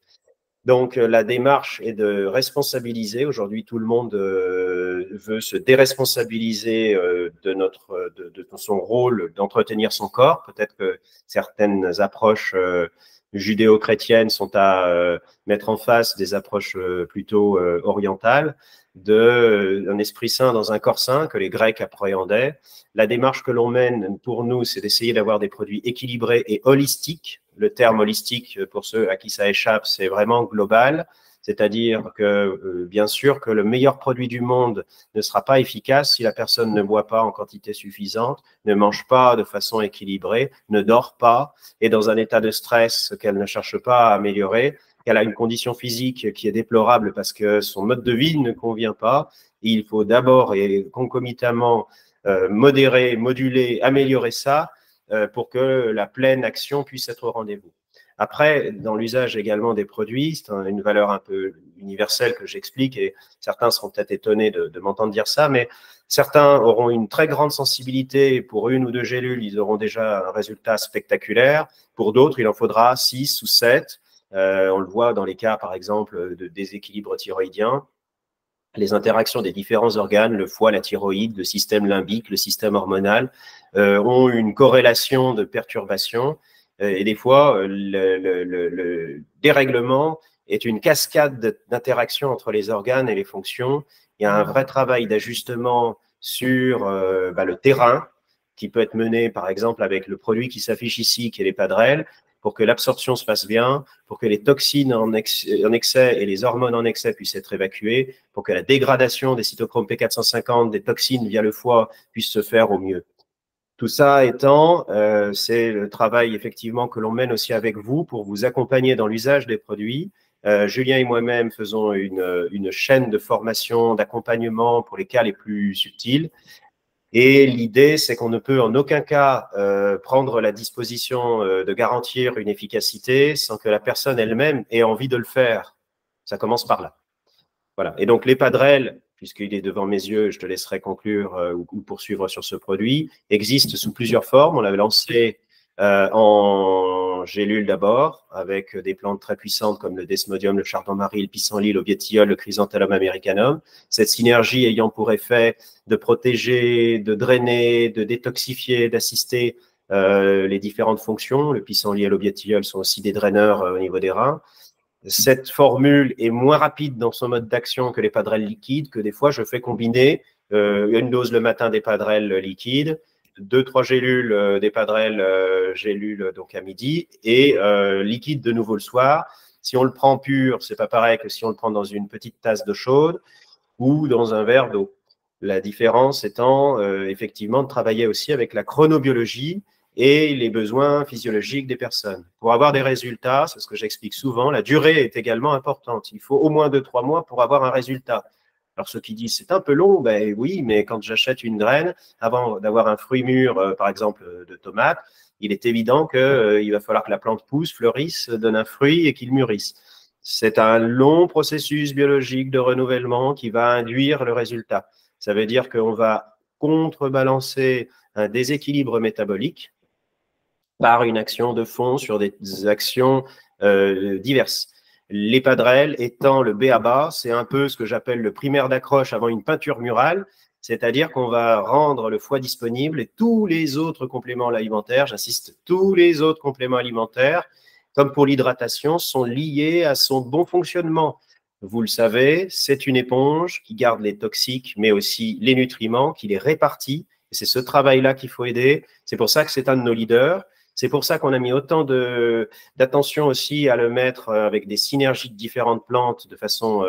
Donc, la démarche est de responsabiliser. Aujourd'hui, tout le monde veut se déresponsabiliser de son rôle d'entretenir son corps. Peut-être que certaines approches judéo-chrétiennes sont à mettre en face des approches plutôt orientales, d'un esprit sain dans un corps sain que les Grecs appréhendaient. La démarche que l'on mène pour nous, c'est d'essayer d'avoir des produits équilibrés et holistiques. Le terme holistique, pour ceux à qui ça échappe, c'est vraiment global, c'est-à-dire que bien sûr que le meilleur produit du monde ne sera pas efficace si la personne ne boit pas en quantité suffisante, ne mange pas de façon équilibrée, ne dort pas, est dans un état de stress qu'elle ne cherche pas à améliorer, qu'elle a une condition physique qui est déplorable parce que son mode de vie ne convient pas. Et il faut d'abord et concomitamment modérer, moduler, améliorer ça pour que la pleine action puisse être au rendez-vous. Après, dans l'usage également des produits, c'est une valeur un peu universelle que j'explique et certains seront peut-être étonnés de m'entendre dire ça, mais certains auront une très grande sensibilité. Pour 1 ou 2 gélules, ils auront déjà un résultat spectaculaire. Pour d'autres, il en faudra 6 ou 7. On le voit dans les cas, par exemple, de déséquilibre thyroïdien. Les interactions des différents organes, le foie, la thyroïde, le système limbique, le système hormonal, ont une corrélation de perturbations. Et des fois, le dérèglement est une cascade d'interactions entre les organes et les fonctions. Il y a un vrai travail d'ajustement sur le terrain qui peut être mené, par exemple, avec le produit qui s'affiche ici, qui est les Padrel, pour que l'absorption se fasse bien, pour que les toxines en excès et les hormones en excès puissent être évacuées, pour que la dégradation des cytochromes P450, des toxines via le foie, puisse se faire au mieux. Tout ça étant, c'est le travail effectivement que l'on mène aussi avec vous pour vous accompagner dans l'usage des produits. Julien et moi-même faisons une chaîne de formation, d'accompagnement pour les cas les plus subtils. Et l'idée, c'est qu'on ne peut en aucun cas prendre la disposition de garantir une efficacité sans que la personne elle-même ait envie de le faire. Ça commence par là. Voilà. Et donc, les Padrel, puisqu'il est devant mes yeux, je te laisserai conclure ou poursuivre sur ce produit, existent sous plusieurs formes. On l'avait lancé en gélule d'abord, avec des plantes très puissantes comme le desmodium, le chardon-marie, le pissenlit, l'aubiétiol, le chrysanthellum americanum. Cette synergie ayant pour effet de protéger, de drainer, de détoxifier, d'assister les différentes fonctions. Le pissenlit et l'aubiétiol sont aussi des draineurs au niveau des reins. Cette formule est moins rapide dans son mode d'action que les Padrel liquides, que des fois je fais combiner une dose le matin des Padrel liquides, 2-3 gélules des Padrel gélules donc à midi et liquide de nouveau le soir. Si on le prend pur, c'est pas pareil que si on le prend dans une petite tasse d'eau chaude ou dans un verre d'eau. La différence étant effectivement de travailler aussi avec la chronobiologie et les besoins physiologiques des personnes. Pour avoir des résultats, c'est ce que j'explique souvent, la durée est également importante. Il faut au moins 2-3 mois pour avoir un résultat. Alors ceux qui disent c'est un peu long, ben oui, mais quand j'achète une graine, avant d'avoir un fruit mûr, par exemple de tomate, il est évident qu'il va falloir que la plante pousse, fleurisse, donne un fruit et qu'il mûrisse. C'est un long processus biologique de renouvellement qui va induire le résultat. Ça veut dire qu'on va contrebalancer un déséquilibre métabolique par une action de fond sur des actions diverses. Les Padrel étant le B.A.B.A., c'est un peu ce que j'appelle le primaire d'accroche avant une peinture murale, c'est-à-dire qu'on va rendre le foie disponible et tous les autres compléments alimentaires, j'insiste, tous les autres compléments alimentaires, comme pour l'hydratation, sont liés à son bon fonctionnement. Vous le savez, c'est une éponge qui garde les toxiques, mais aussi les nutriments, qui les répartit. Et c'est ce travail-là qu'il faut aider. C'est pour ça que c'est un de nos leaders. C'est pour ça qu'on a mis autant d'attention aussi à le mettre avec des synergies de différentes plantes de façon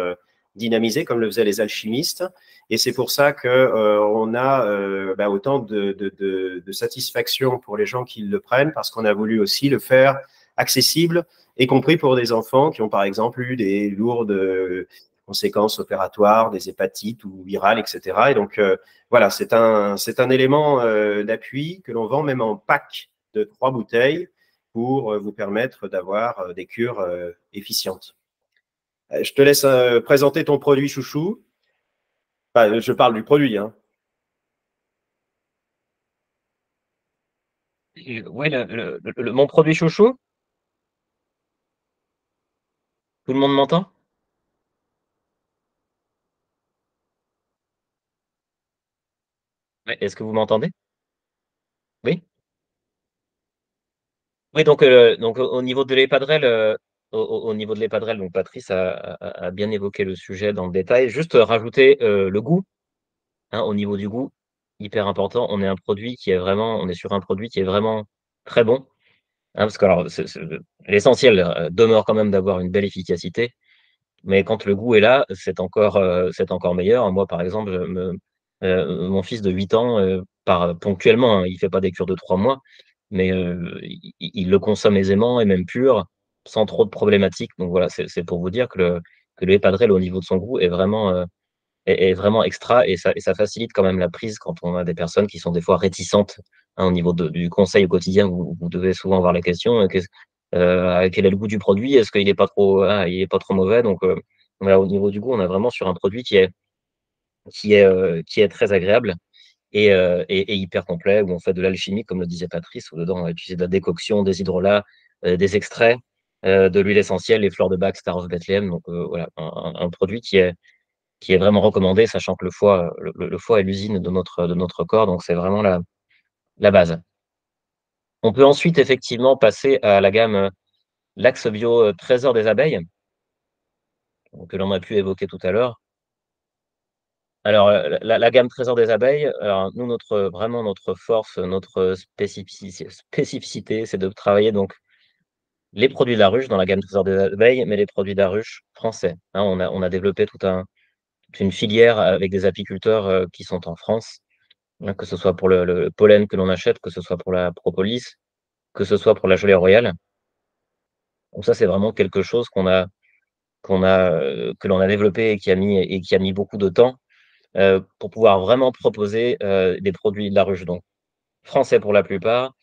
dynamisée, comme le faisaient les alchimistes. Et c'est pour ça qu'on a autant de satisfaction pour les gens qui le prennent, parce qu'on a voulu aussi le faire accessible, y compris pour des enfants qui ont par exemple eu des lourdes conséquences opératoires, des hépatites ou virales, etc. Et donc, voilà, c'est un élément d'appui que l'on vend même en pack de 3 bouteilles pour vous permettre d'avoir des cures efficientes. Je te laisse présenter ton produit chouchou. Enfin, je parle du produit, hein. Oui, mon produit chouchou, tout le monde m'entend? Ouais, est-ce que vous m'entendez? Oui? Oui, donc au niveau de l'Epadrel, au niveau de l'Epadrel, donc Patrice a bien évoqué le sujet dans le détail. Juste rajouter le goût, hein, au niveau du goût, hyper important. On est sur un produit qui est vraiment très bon, hein, parce que alors, l'essentiel demeure quand même d'avoir une belle efficacité. Mais quand le goût est là, c'est encore meilleur. Moi, par exemple, mon fils de 8 ans, ponctuellement, hein, il fait pas des cures de 3 mois, mais il le consomme aisément et même pur, sans trop de problématiques. Donc voilà, c'est pour vous dire que le Epadrel, au niveau de son goût, est vraiment extra et ça facilite quand même la prise quand on a des personnes qui sont des fois réticentes, hein, au niveau du conseil au quotidien. Vous devez souvent avoir la question, quel est le goût du produit? Est-ce qu'il est pas trop, ah, il est pas trop mauvais? Donc, voilà, au niveau du goût, on est vraiment sur un produit qui est très agréable et hyper complet, où on fait de l'alchimie, comme le disait Patrice, où dedans on va utiliser de la décoction, des hydrolats, des extraits, de l'huile essentielle, les fleurs de Bach, Star of Bethlehem. Donc, voilà, un produit qui est vraiment recommandé, sachant que le foie est l'usine de notre corps, donc c'est vraiment la base. On peut ensuite effectivement passer à la gamme L'axe bio Trésor des abeilles, que l'on a pu évoquer tout à l'heure. Alors, la gamme Trésor des abeilles, alors nous, vraiment notre force, notre spécificité, c'est de travailler donc les produits de la ruche dans la gamme Trésor des abeilles, mais les produits de la ruche français, hein. On a développé toute une filière avec des apiculteurs qui sont en France, hein, que ce soit pour le pollen que l'on achète, que ce soit pour la propolis, que ce soit pour la gelée royale. Donc ça, c'est vraiment quelque chose que l'on a développé et qui a mis beaucoup de temps, pour pouvoir vraiment proposer, des produits de la ruche, donc français pour la plupart,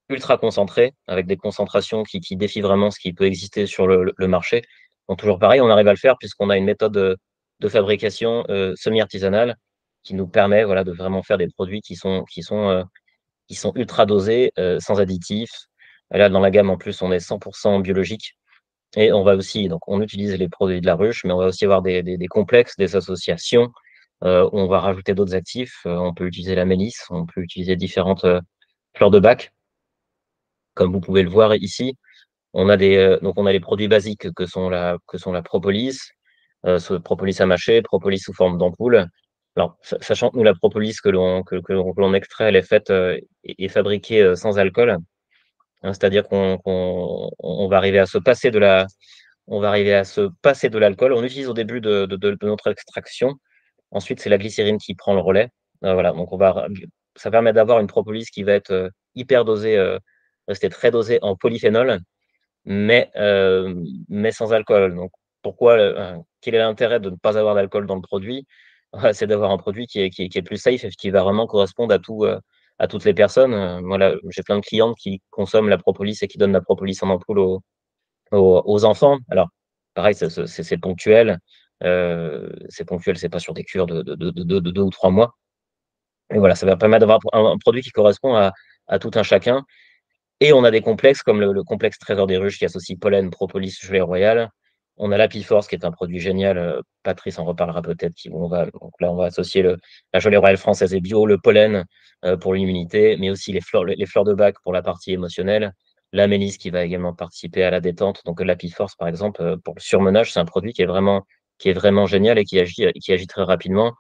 ultra concentrés, avec des concentrations qui défient vraiment ce qui peut exister sur le marché. Donc toujours pareil, on arrive à le faire puisqu'on a une méthode, de fabrication, semi-artisanale qui nous permet, voilà, de vraiment faire des produits qui sont ultra dosés, sans additifs. Là, dans la gamme, en plus, on est 100% biologique et on utilise les produits de la ruche, mais on va aussi avoir des complexes, des associations, où on va rajouter d'autres actifs. On peut utiliser la mélisse, on peut utiliser différentes, fleurs de Bach, comme vous pouvez le voir ici. Donc on a les produits basiques que sont la propolis, propolis à mâcher, propolis sous forme d'ampoule. Alors, sachant que nous, la propolis que l'on extrait, elle est faite, et fabriquée, sans alcool, hein. C'est-à-dire qu'on va arriver à se passer de l'alcool. On utilise au début de notre extraction. Ensuite, c'est la glycérine qui prend le relais. Voilà, donc ça permet d'avoir une propolis qui va être, hyper dosée, rester très dosée en polyphénol, mais sans alcool. Donc quel est l'intérêt de ne pas avoir d'alcool dans le produit? Voilà, c'est d'avoir un produit qui est plus safe et qui va vraiment correspondre à toutes les personnes. Voilà, j'ai plein de clientes qui consomment la propolis et qui donnent la propolis en ampoule aux enfants. Alors, pareil, c'est ponctuel, c'est pas sur des cures de 2 ou 3 mois. Et voilà, ça va permettre d'avoir un produit qui correspond à tout un chacun. Et on a des complexes comme le complexe Trésor des ruches qui associe pollen, propolis, gelée royale. On a l'Apiforce qui est un produit génial, Patrice en reparlera peut-être, donc là, on va associer la gelée royale française et bio, le pollen, pour l'immunité, mais aussi les fleurs de Bach pour la partie émotionnelle, la mélisse qui va également participer à la détente. Donc l'Apiforce, par exemple, pour le surmenage, c'est un produit qui est vraiment génial et qui agit très rapidement.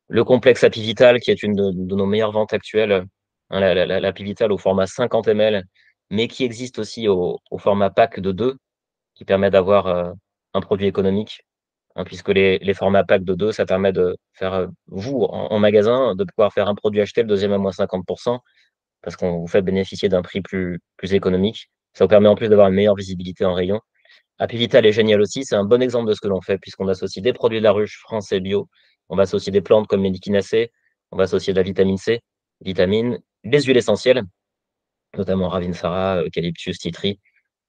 Le complexe Apivital, qui est une de nos meilleures ventes actuelles, hein, l'Apivital au format 50 ml, mais qui existe aussi au format pack de 2, qui permet d'avoir, un produit économique, hein, puisque les formats pack de 2, ça permet de faire, vous, en magasin, de pouvoir faire un produit acheté, le deuxième à moins 50%, parce qu'on vous fait bénéficier d'un prix plus économique. Ça vous permet en plus d'avoir une meilleure visibilité en rayon. Apivital est génial aussi. C'est un bon exemple de ce que l'on fait, puisqu'on associe des produits de la ruche français bio. On va associer des plantes comme l'échinacée. On va associer de la vitamine C, vitamine, des huiles essentielles, notamment Ravinsara, eucalyptus, citri.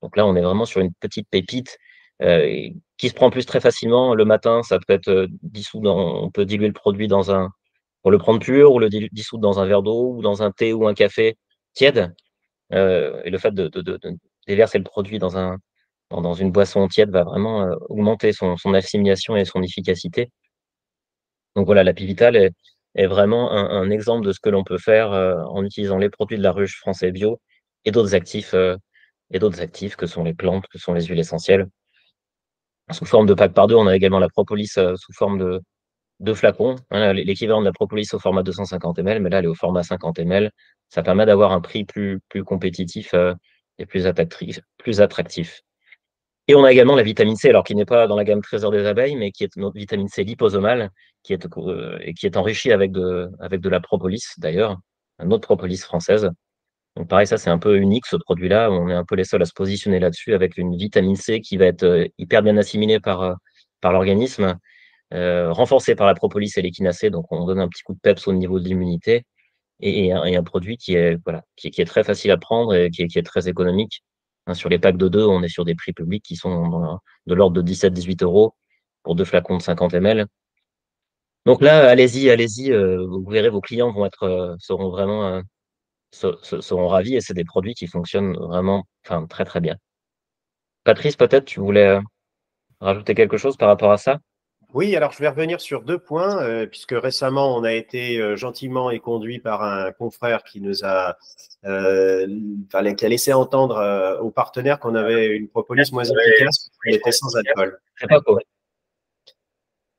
Donc là, on est vraiment sur une petite pépite qui se prend en plus très facilement. Le matin, ça peut être dissous on peut diluer le produit pour le prendre pur, ou le dissoudre dans un verre d'eau, ou dans un thé ou un café tiède. Et le fait de déverser le produit dans une boisson tiède va vraiment augmenter son assimilation et son efficacité. Donc voilà, la Pivital est vraiment un exemple de ce que l'on peut faire en utilisant les produits de la ruche français bio et d'autres actifs que sont les plantes, que sont les huiles essentielles. Sous forme de pack par deux, on a également la propolis sous forme de flacons, hein, l'équivalent de la propolis au format 250 ml, mais là, elle est au format 50 ml. Ça permet d'avoir un prix plus compétitif et plus attractif. Et on a également la vitamine C, alors qui n'est pas dans la gamme Trésor des abeilles, mais qui est notre vitamine C liposomale, et qui est enrichie avec de la propolis, d'ailleurs, une autre propolis française. Donc pareil, ça c'est un peu unique, ce produit-là. On est un peu les seuls à se positionner là-dessus, avec une vitamine C qui va être hyper bien assimilée par l'organisme, renforcée par la propolis et l'échinacée. Donc on donne un petit coup de peps au niveau de l'immunité. Et un produit voilà, qui est très facile à prendre et qui est très économique. Hein, sur les packs de 2, on est sur des prix publics qui sont de l'ordre de 17-18 € pour 2 flacons de 50 ml. Donc là, allez-y, allez-y, vous verrez, vos clients seront vraiment seront ravis, et c'est des produits qui fonctionnent vraiment, enfin, très très bien. Patrice, peut-être tu voulais rajouter quelque chose par rapport à ça? Oui, alors je vais revenir sur 2 points, puisque récemment on a été gentiment éconduit par un confrère qui nous a, qui a laissé entendre aux partenaires qu'on avait une propolis moins efficace, qu'elle était sans alcool. C'est pas quoi.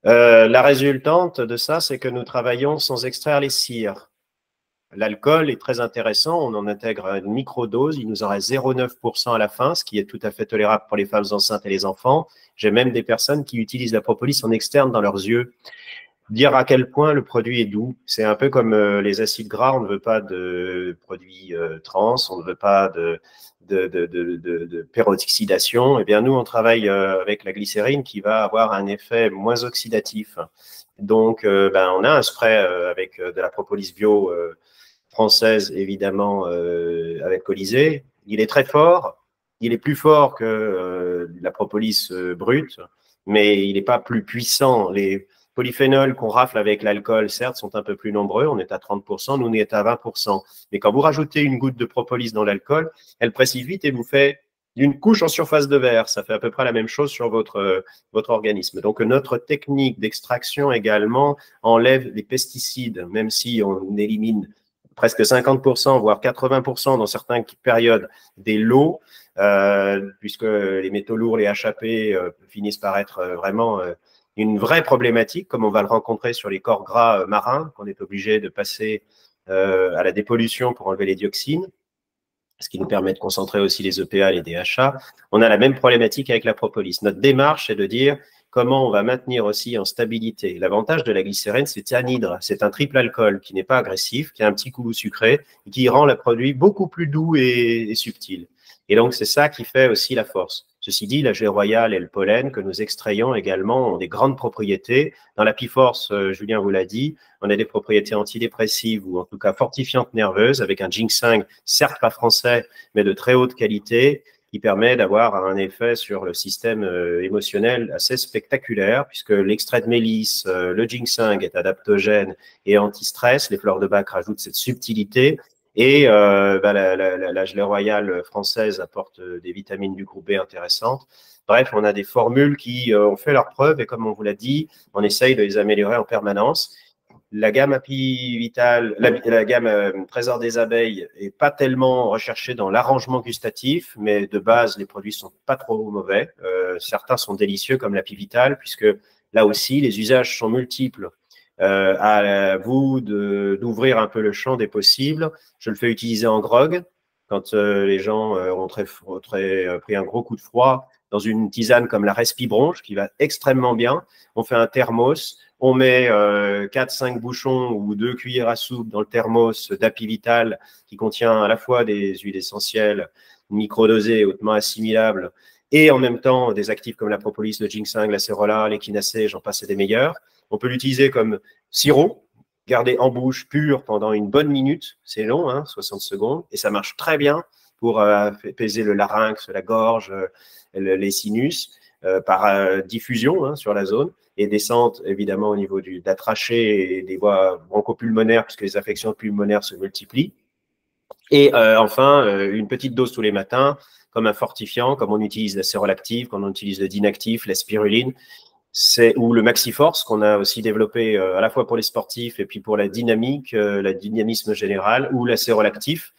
La résultante de ça, c'est que nous travaillons sans extraire les cires. L'alcool est très intéressant, on en intègre une microdose, il nous en reste 0,9% à la fin, ce qui est tout à fait tolérable pour les femmes enceintes et les enfants. J'ai même des personnes qui utilisent la propolis en externe dans leurs yeux. Dire à quel point le produit est doux, c'est un peu comme les acides gras, on ne veut pas de produits trans, on ne veut pas de peroxydation. Eh bien, nous, on travaille avec la glycérine qui va avoir un effet moins oxydatif. Donc, on a un spray avec de la propolis bio française, évidemment, avec Colisée. Il est très fort. Il est plus fort que la propolis brute, mais il n'est pas plus puissant. Les polyphénols qu'on rafle avec l'alcool, certes, sont un peu plus nombreux. On est à 30%, nous, on est à 20%. Mais quand vous rajoutez une goutte de propolis dans l'alcool, elle précipite et vous fait une couche en surface de verre. Ça fait à peu près la même chose sur votre organisme. Donc, notre technique d'extraction également enlève les pesticides, même si on élimine presque 50%, voire 80% dans certaines périodes des lots, puisque les métaux lourds, les HAP, finissent par être vraiment une vraie problématique, comme on va le rencontrer sur les corps gras marins, qu'on est obligé de passer à la dépollution pour enlever les dioxines, ce qui nous permet de concentrer aussi les EPA, les DHA. On a la même problématique avec la propolis. Notre démarche est de dire comment on va maintenir aussi en stabilité. L'avantage de la glycérine, c'est anhydre. C'est un triple alcool qui n'est pas agressif, qui a un petit goût sucré, et qui rend le produit beaucoup plus doux et subtil. Et donc, c'est ça qui fait aussi la force. Ceci dit, la gelée royale et le pollen que nous extrayons également ont des grandes propriétés. Dans la Piforce, Julien vous l'a dit, on a des propriétés antidépressives ou en tout cas fortifiantes nerveuses avec un ginseng, certes pas français, mais de très haute qualité, qui permet d'avoir un effet sur le système émotionnel assez spectaculaire, puisque l'extrait de mélisse, le ginseng est adaptogène et anti-stress. Les fleurs de bac rajoutent cette subtilité. Et la gelée royale française apporte des vitamines du groupe B intéressantes. Bref, on a des formules qui ont fait leurs preuves et comme on vous l'a dit, on essaye de les améliorer en permanence. La gamme Happy Vital, la gamme Trésor des abeilles est pas tellement recherchée dans l'arrangement gustatif, mais de base, les produits sont pas trop mauvais. Certains sont délicieux comme l'Happy Vital, puisque là aussi, les usages sont multiples. À vous d'ouvrir un peu le champ des possibles. Je le fais utiliser en grog quand les gens ont pris un gros coup de froid dans une tisane comme la Respibronche qui va extrêmement bien. On fait un thermos, on met 4-5 bouchons ou 2 cuillères à soupe dans le thermos d'Happy Vital qui contient à la fois des huiles essentielles microdosées, hautement assimilables, et en même temps des actifs comme la propolis, le ginseng, l'acérola, l'échinacée, j'en passe et des meilleurs. On peut l'utiliser comme sirop, garder en bouche pure pendant une bonne minute, c'est long, 60 secondes, et ça marche très bien pour apaiser le larynx, la gorge, les sinus, par diffusion sur la zone, et descente évidemment au niveau de la trachée et des voies bronchopulmonaires, puisque les affections pulmonaires se multiplient. Et enfin, une petite dose tous les matins, comme un fortifiant, comme on utilise la sérolactive, comme on utilise le dinactif, la spiruline, ou le Maxiforce qu'on a aussi développé à la fois pour les sportifs et puis pour la dynamique, le dynamisme général, ou la sérolactif,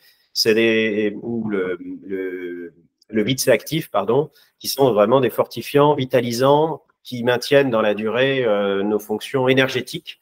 ou le Vitseactif, pardon, qui sont vraiment des fortifiants vitalisants qui maintiennent dans la durée nos fonctions énergétiques,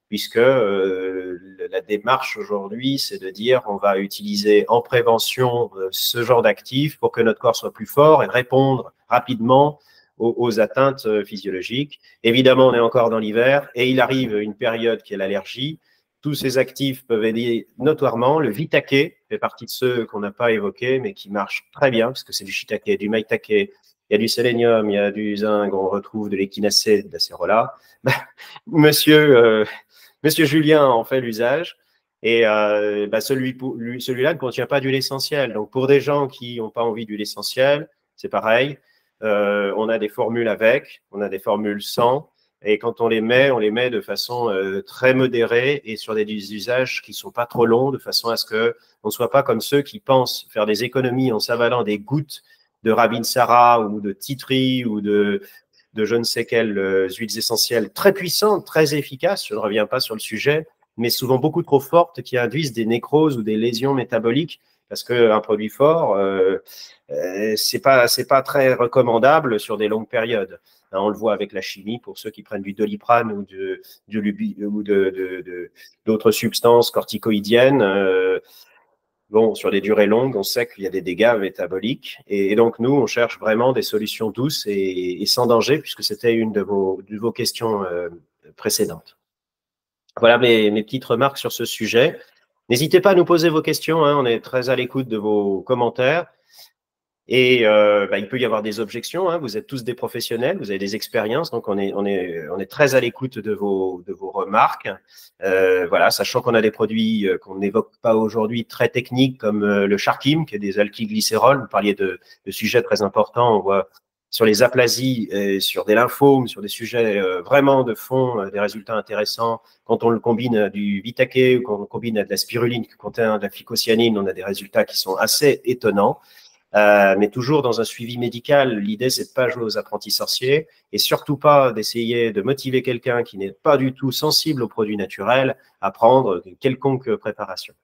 puisque la démarche aujourd'hui, c'est de dire on va utiliser en prévention ce genre d'actifs pour que notre corps soit plus fort et répondre rapidement aux atteintes physiologiques. Évidemment, on est encore dans l'hiver et il arrive une période qui est l'allergie. Tous ces actifs peuvent aider notoirement. Le Vitake fait partie de ceux qu'on n'a pas évoqués, mais qui marchent très bien, parce que c'est du shiitake, du maitake, il y a du sélénium, il y a du zinc, on retrouve de l'échinacée, de l'acérola. Monsieur Julien en fait l'usage. Et celui-là ne contient pas d'huile essentielle. Donc, pour des gens qui n'ont pas envie d'huile essentielle, c'est pareil. On a des formules avec, on a des formules sans. Et quand on les met de façon très modérée et sur des usages qui ne sont pas trop longs, de façon à ce qu'on ne soit pas comme ceux qui pensent faire des économies en s'avalant des gouttes de Rabinsara ou de tea tree ou de je ne sais quelles huiles essentielles très puissantes, très efficaces, je ne reviens pas sur le sujet, mais souvent beaucoup trop fortes qui induisent des nécroses ou des lésions métaboliques, parce qu'un produit fort, c'est pas très recommandable sur des longues périodes. On le voit avec la chimie, pour ceux qui prennent du Doliprane ou d'autres substances corticoïdiennes, bon, sur des durées longues, on sait qu'il y a des dégâts métaboliques. Et donc, nous, on cherche vraiment des solutions douces et sans danger, puisque c'était une de vos questions précédentes. Voilà mes petites remarques sur ce sujet. N'hésitez pas à nous poser vos questions, on est très à l'écoute de vos commentaires. Et il peut y avoir des objections, vous êtes tous des professionnels, vous avez des expériences, donc on est très à l'écoute de vos remarques. Voilà, sachant qu'on a des produits qu'on n'évoque pas aujourd'hui très techniques comme le Sharkim, qui est des alkylglycérols. Vous parliez de sujets très importants, on voit sur les aplasies, et sur des lymphomes, sur des sujets vraiment de fond, des résultats intéressants. Quand on le combine à du Vitake ou quand on le combine à de la spiruline qui contient de la phycocyanine, on a des résultats qui sont assez étonnants. Mais toujours dans un suivi médical. L'idée, c'est de pas jouer aux apprentis sorciers et surtout pas d'essayer de motiver quelqu'un qui n'est pas du tout sensible aux produits naturels à prendre quelconque préparation.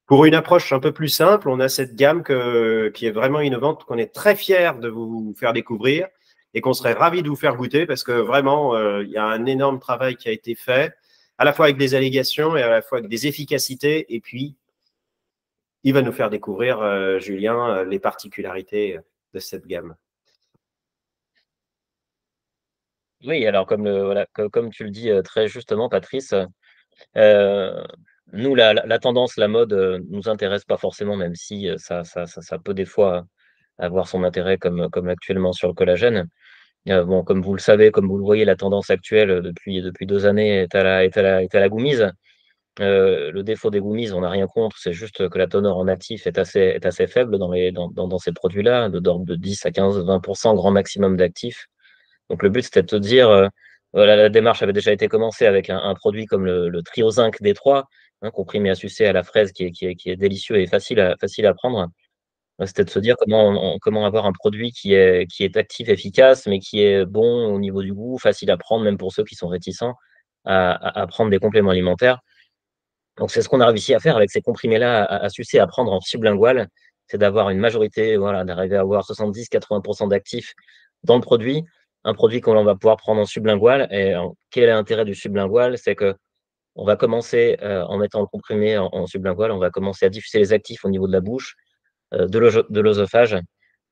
Pour une approche un peu plus simple, on a cette gamme qui est vraiment innovante, qu'on est très fiers de vous faire découvrir et qu'on serait ravis de vous faire goûter parce que vraiment, il y a un énorme travail qui a été fait, à la fois avec des allégations et à la fois avec des efficacités. Et puis, il va nous faire découvrir, Julien, les particularités de cette gamme. Oui, alors comme tu le dis très justement, Patrice, nous, la tendance, la mode nous intéresse pas forcément, même si ça peut des fois avoir son intérêt comme actuellement sur le collagène. Bon, comme vous le savez, comme vous le voyez, la tendance actuelle depuis 2 années est à la goumise. Le défaut des gummies, on n'a rien contre, c'est juste que la teneur en actif est assez faible dans ces produits-là, d'ordre de 10 à 15, 20% grand maximum d'actifs. Donc le but, c'était de te dire, voilà, la démarche avait déjà été commencée avec un produit comme le Trio Zinc D3, comprimé à sucer à la fraise qui est délicieux et facile à prendre. C'était de se dire comment avoir un produit qui est actif, efficace, mais qui est bon au niveau du goût, facile à prendre, même pour ceux qui sont réticents à prendre des compléments alimentaires. Donc, c'est ce qu'on a réussi à faire avec ces comprimés-là, à sucer, à prendre en sublingual. C'est d'avoir une majorité, voilà, d'arriver à avoir 70-80% d'actifs dans le produit. Un produit qu'on va pouvoir prendre en sublingual. Et quel est l'intérêt du sublingual? C'est que on va commencer, en mettant le comprimé en sublingual, on va commencer à diffuser les actifs au niveau de la bouche, de l'œsophage,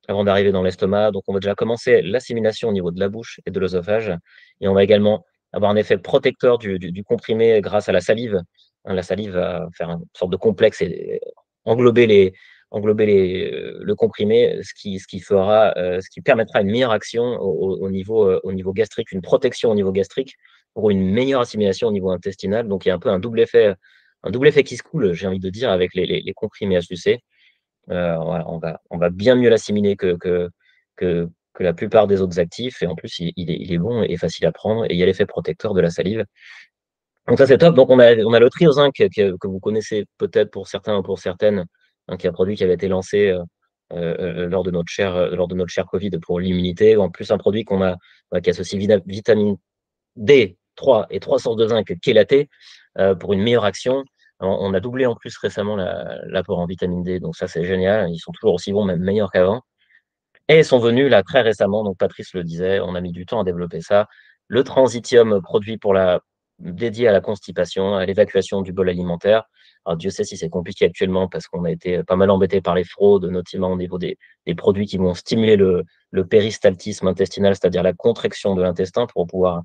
avant d'arriver dans l'estomac. Donc, on va déjà commencer l'assimilation au niveau de la bouche et de l'œsophage. Et on va également avoir un effet protecteur du comprimé grâce à la salive. La salive va faire une sorte de complexe et englober englober le comprimé, ce qui permettra une meilleure action au niveau gastrique, une protection au niveau gastrique pour une meilleure assimilation au niveau intestinal. Donc, il y a un peu un double effet qui se coule, j'ai envie de dire, avec les comprimés HUC. Voilà, on va bien mieux l'assimiler que la plupart des autres actifs. Et en plus, il est bon et facile à prendre. Et il y a l'effet protecteur de la salive. Donc ça, c'est top. Donc on a le Triozinc que vous connaissez peut-être pour certains ou pour certaines, hein, qui est un produit qui avait été lancé lors de notre cher Covid pour l'immunité. En plus, un produit qui associe vitamine D3 et trois sources de zinc chélatées pour une meilleure action. On a doublé en plus récemment l'apport en vitamine D, donc ça c'est génial. Ils sont toujours aussi bons, même meilleurs qu'avant. Et ils sont venus là très récemment, donc Patrice le disait, on a mis du temps à développer ça. Le transitium produit dédié à la constipation, à l'évacuation du bol alimentaire. Alors Dieu sait si c'est compliqué actuellement parce qu'on a été pas mal embêté par les fraudes, notamment au niveau des produits qui vont stimuler le péristaltisme intestinal, c'est-à-dire la contraction de l'intestin pour pouvoir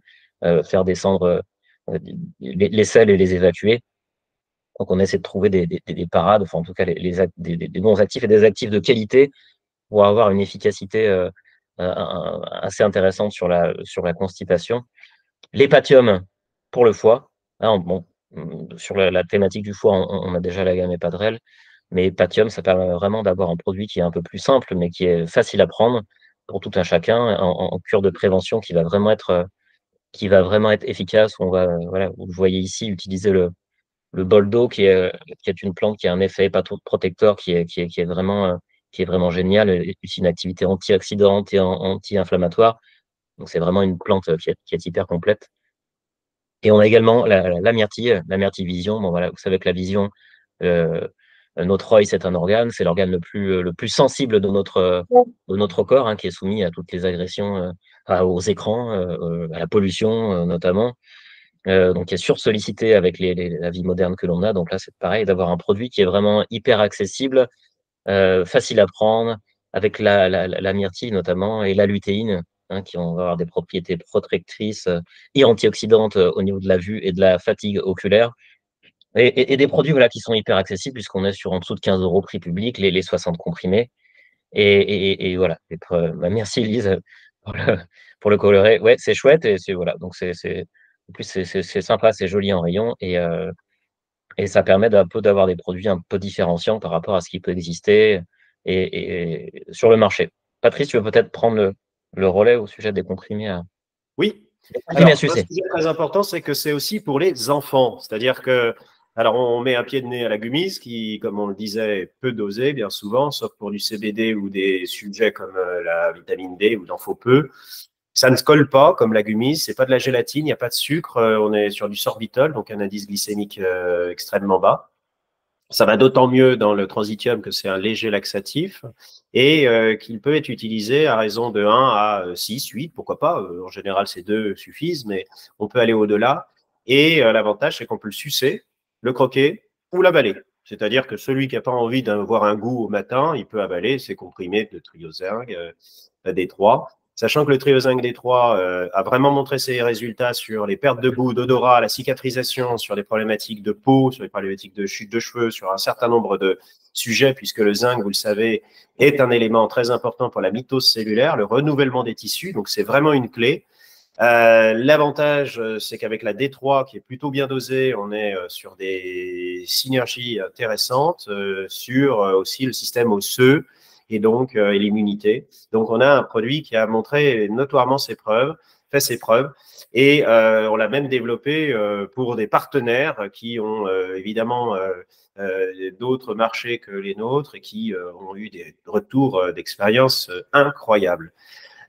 faire descendre les selles et les évacuer. Donc on essaie de trouver des parades, enfin en tout cas des bons actifs et des actifs de qualité pour avoir une efficacité assez intéressante sur la constipation. L'hépatium pour le foie. Hein, bon, sur la thématique du foie, on a déjà la gamme Epadrel, mais Hépatium, ça permet vraiment d'avoir un produit qui est un peu plus simple, mais qui est facile à prendre pour tout un chacun, en cure de prévention qui va vraiment être efficace. On va, voilà, vous le voyez ici, utiliser le bol d'eau qui est une plante qui a un effet hépatoprotecteur qui est vraiment génial, et aussi une activité antioxydante et anti-inflammatoire. Donc c'est vraiment une plante qui est hyper complète. Et on a également la myrtille Vision. Bon, voilà, vous savez que la vision, euh, notre œil, c'est un organe, c'est l'organe le plus sensible de notre corps, hein, qui est soumis à toutes les agressions, aux écrans, à la pollution notamment. Donc, qui est sursollicité avec la vie moderne que l'on a. Donc là, c'est pareil, d'avoir un produit qui est vraiment hyper accessible, facile à prendre, avec la myrtille notamment, et la lutéine, hein, qui vont avoir des propriétés protectrices et antioxydantes au niveau de la vue et de la fatigue oculaire. Et des produits voilà, qui sont hyper accessibles, puisqu'on est sur en dessous de 15 euros prix public, les 60 comprimés. Et voilà. Bah, merci Elise pour le coloré. Ouais, c'est chouette. Et voilà. Donc en plus, c'est sympa, c'est joli en rayon. Et ça permet d'un peu d'avoir des produits un peu différenciants par rapport à ce qui peut exister sur le marché. Patrice, tu veux peut-être prendre le relais au sujet Oui. des comprimés à Alors, un sucer. sujet très important, c'est que c'est aussi pour les enfants. C'est-à-dire que, alors, on met un pied de nez à la gummise qui, comme on le disait, est peu dosée bien souvent, sauf pour du CBD ou des sujets comme la vitamine D où il en faut peu. Ça ne se colle pas comme la gummise, c'est pas de la gélatine, il n'y a pas de sucre, on est sur du sorbitol, donc un indice glycémique extrêmement bas. Ça va d'autant mieux dans le transitium que c'est un léger laxatif et qu'il peut être utilisé à raison de 1 à 6, 8, pourquoi pas. En général, ces deux suffisent, mais on peut aller au-delà. Et l'avantage, c'est qu'on peut le sucer, le croquer ou l'avaler. C'est-à-dire que celui qui n'a pas envie d'avoir un goût au matin, il peut avaler ses comprimés de Triozinc, D3. Sachant que le Triozinc D3 a vraiment montré ses résultats sur les pertes de goût, d'odorat, la cicatrisation, sur les problématiques de peau, sur les problématiques de chute de cheveux, sur un certain nombre de sujets, puisque le zinc, vous le savez, est un élément très important pour la mitose cellulaire, le renouvellement des tissus, donc c'est vraiment une clé. L'avantage, c'est qu'avec la D3, qui est plutôt bien dosée, on est sur des synergies intéressantes, sur aussi le système osseux, et donc et l'immunité. Donc on a un produit qui a montré notoirement ses preuves, fait ses preuves, et on l'a même développé pour des partenaires qui ont évidemment d'autres marchés que les nôtres et qui ont eu des retours d'expérience incroyables.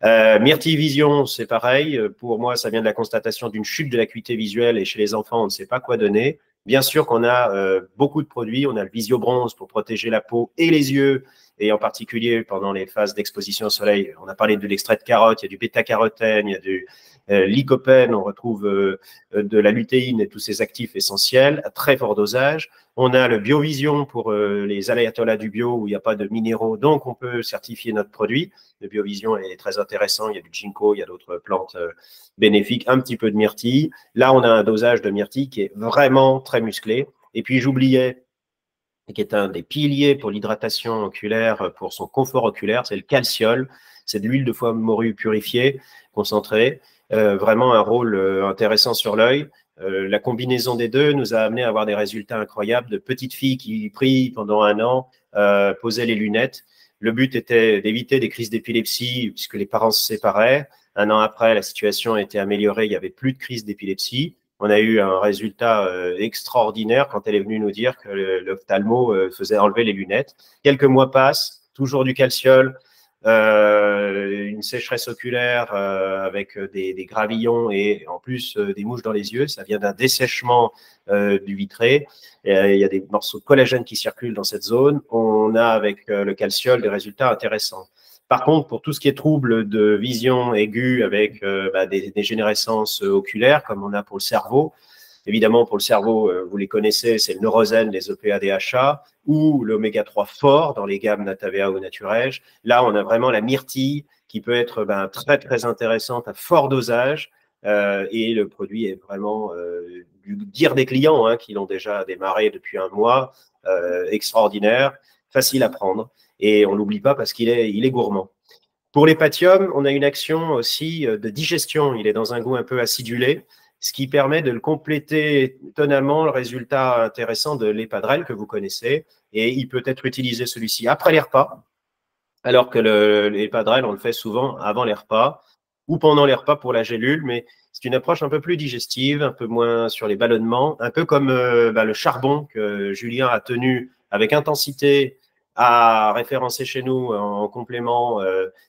Myrtille Vision, c'est pareil. Pour moi, ça vient de la constatation d'une chute de l'acuité visuelle et chez les enfants, on ne sait pas quoi donner. Bien sûr qu'on a beaucoup de produits. On a le Visio Bronze pour protéger la peau et les yeux, et en particulier pendant les phases d'exposition au soleil. On a parlé de l'extrait de carotte, il y a du bêta-carotène, il y a du lycopène, on retrouve de la lutéine et tous ces actifs essentiels à très fort dosage. On a le Biovision pour les ayatollahs du bio où il n'y a pas de minéraux, donc on peut certifier notre produit. Le Biovision est très intéressant, il y a du ginkgo, il y a d'autres plantes bénéfiques, un petit peu de myrtille. Là, on a un dosage de myrtille qui est vraiment très musclé. Et puis, j'oubliais et qui est un des piliers pour l'hydratation oculaire, pour son confort oculaire, c'est le calciol. C'est de l'huile de foie morue purifiée, concentrée. Vraiment un rôle intéressant sur l'œil. La combinaison des deux nous a amené à avoir des résultats incroyables de petites filles qui, pris pendant un an, posaient les lunettes. Le but était d'éviter des crises d'épilepsie puisque les parents se séparaient. Un an après, la situation a été améliorée, il n'y avait plus de crise d'épilepsie. On a eu un résultat extraordinaire quand elle est venue nous dire que l'ophtalmo faisait enlever les lunettes. Quelques mois passent, toujours du calciol, une sécheresse oculaire avec des gravillons et en plus des mouches dans les yeux. Ça vient d'un dessèchement du vitré. Il y a des morceaux de collagène qui circulent dans cette zone. On a avec le calciol des résultats intéressants. Par contre, pour tout ce qui est troubles de vision aiguë avec des dégénérescences oculaires, comme on a pour le cerveau, évidemment, pour le cerveau, vous les connaissez, c'est le neurosène, les EPA-DHA, ou l'oméga 3 fort dans les gammes Natavea ou Naturej. Là, on a vraiment la myrtille qui peut être très, très intéressante à fort dosage. Et le produit est vraiment, du dire des clients qui l'ont déjà démarré depuis un mois, extraordinaire, facile à prendre. Et on ne l'oublie pas parce qu'il est gourmand. Pour l'hépatium, on a une action aussi de digestion. Il est dans un goût un peu acidulé, ce qui permet de le compléter tonalement, le résultat intéressant de l'Epadrel que vous connaissez. Et il peut être utilisé celui-ci après les repas, alors que l'Epadrel, on le fait souvent avant les repas ou pendant les repas pour la gélule, mais c'est une approche un peu plus digestive, un peu moins sur les ballonnements, un peu comme le charbon que Julien a tenu avec intensité à référencer chez nous en complément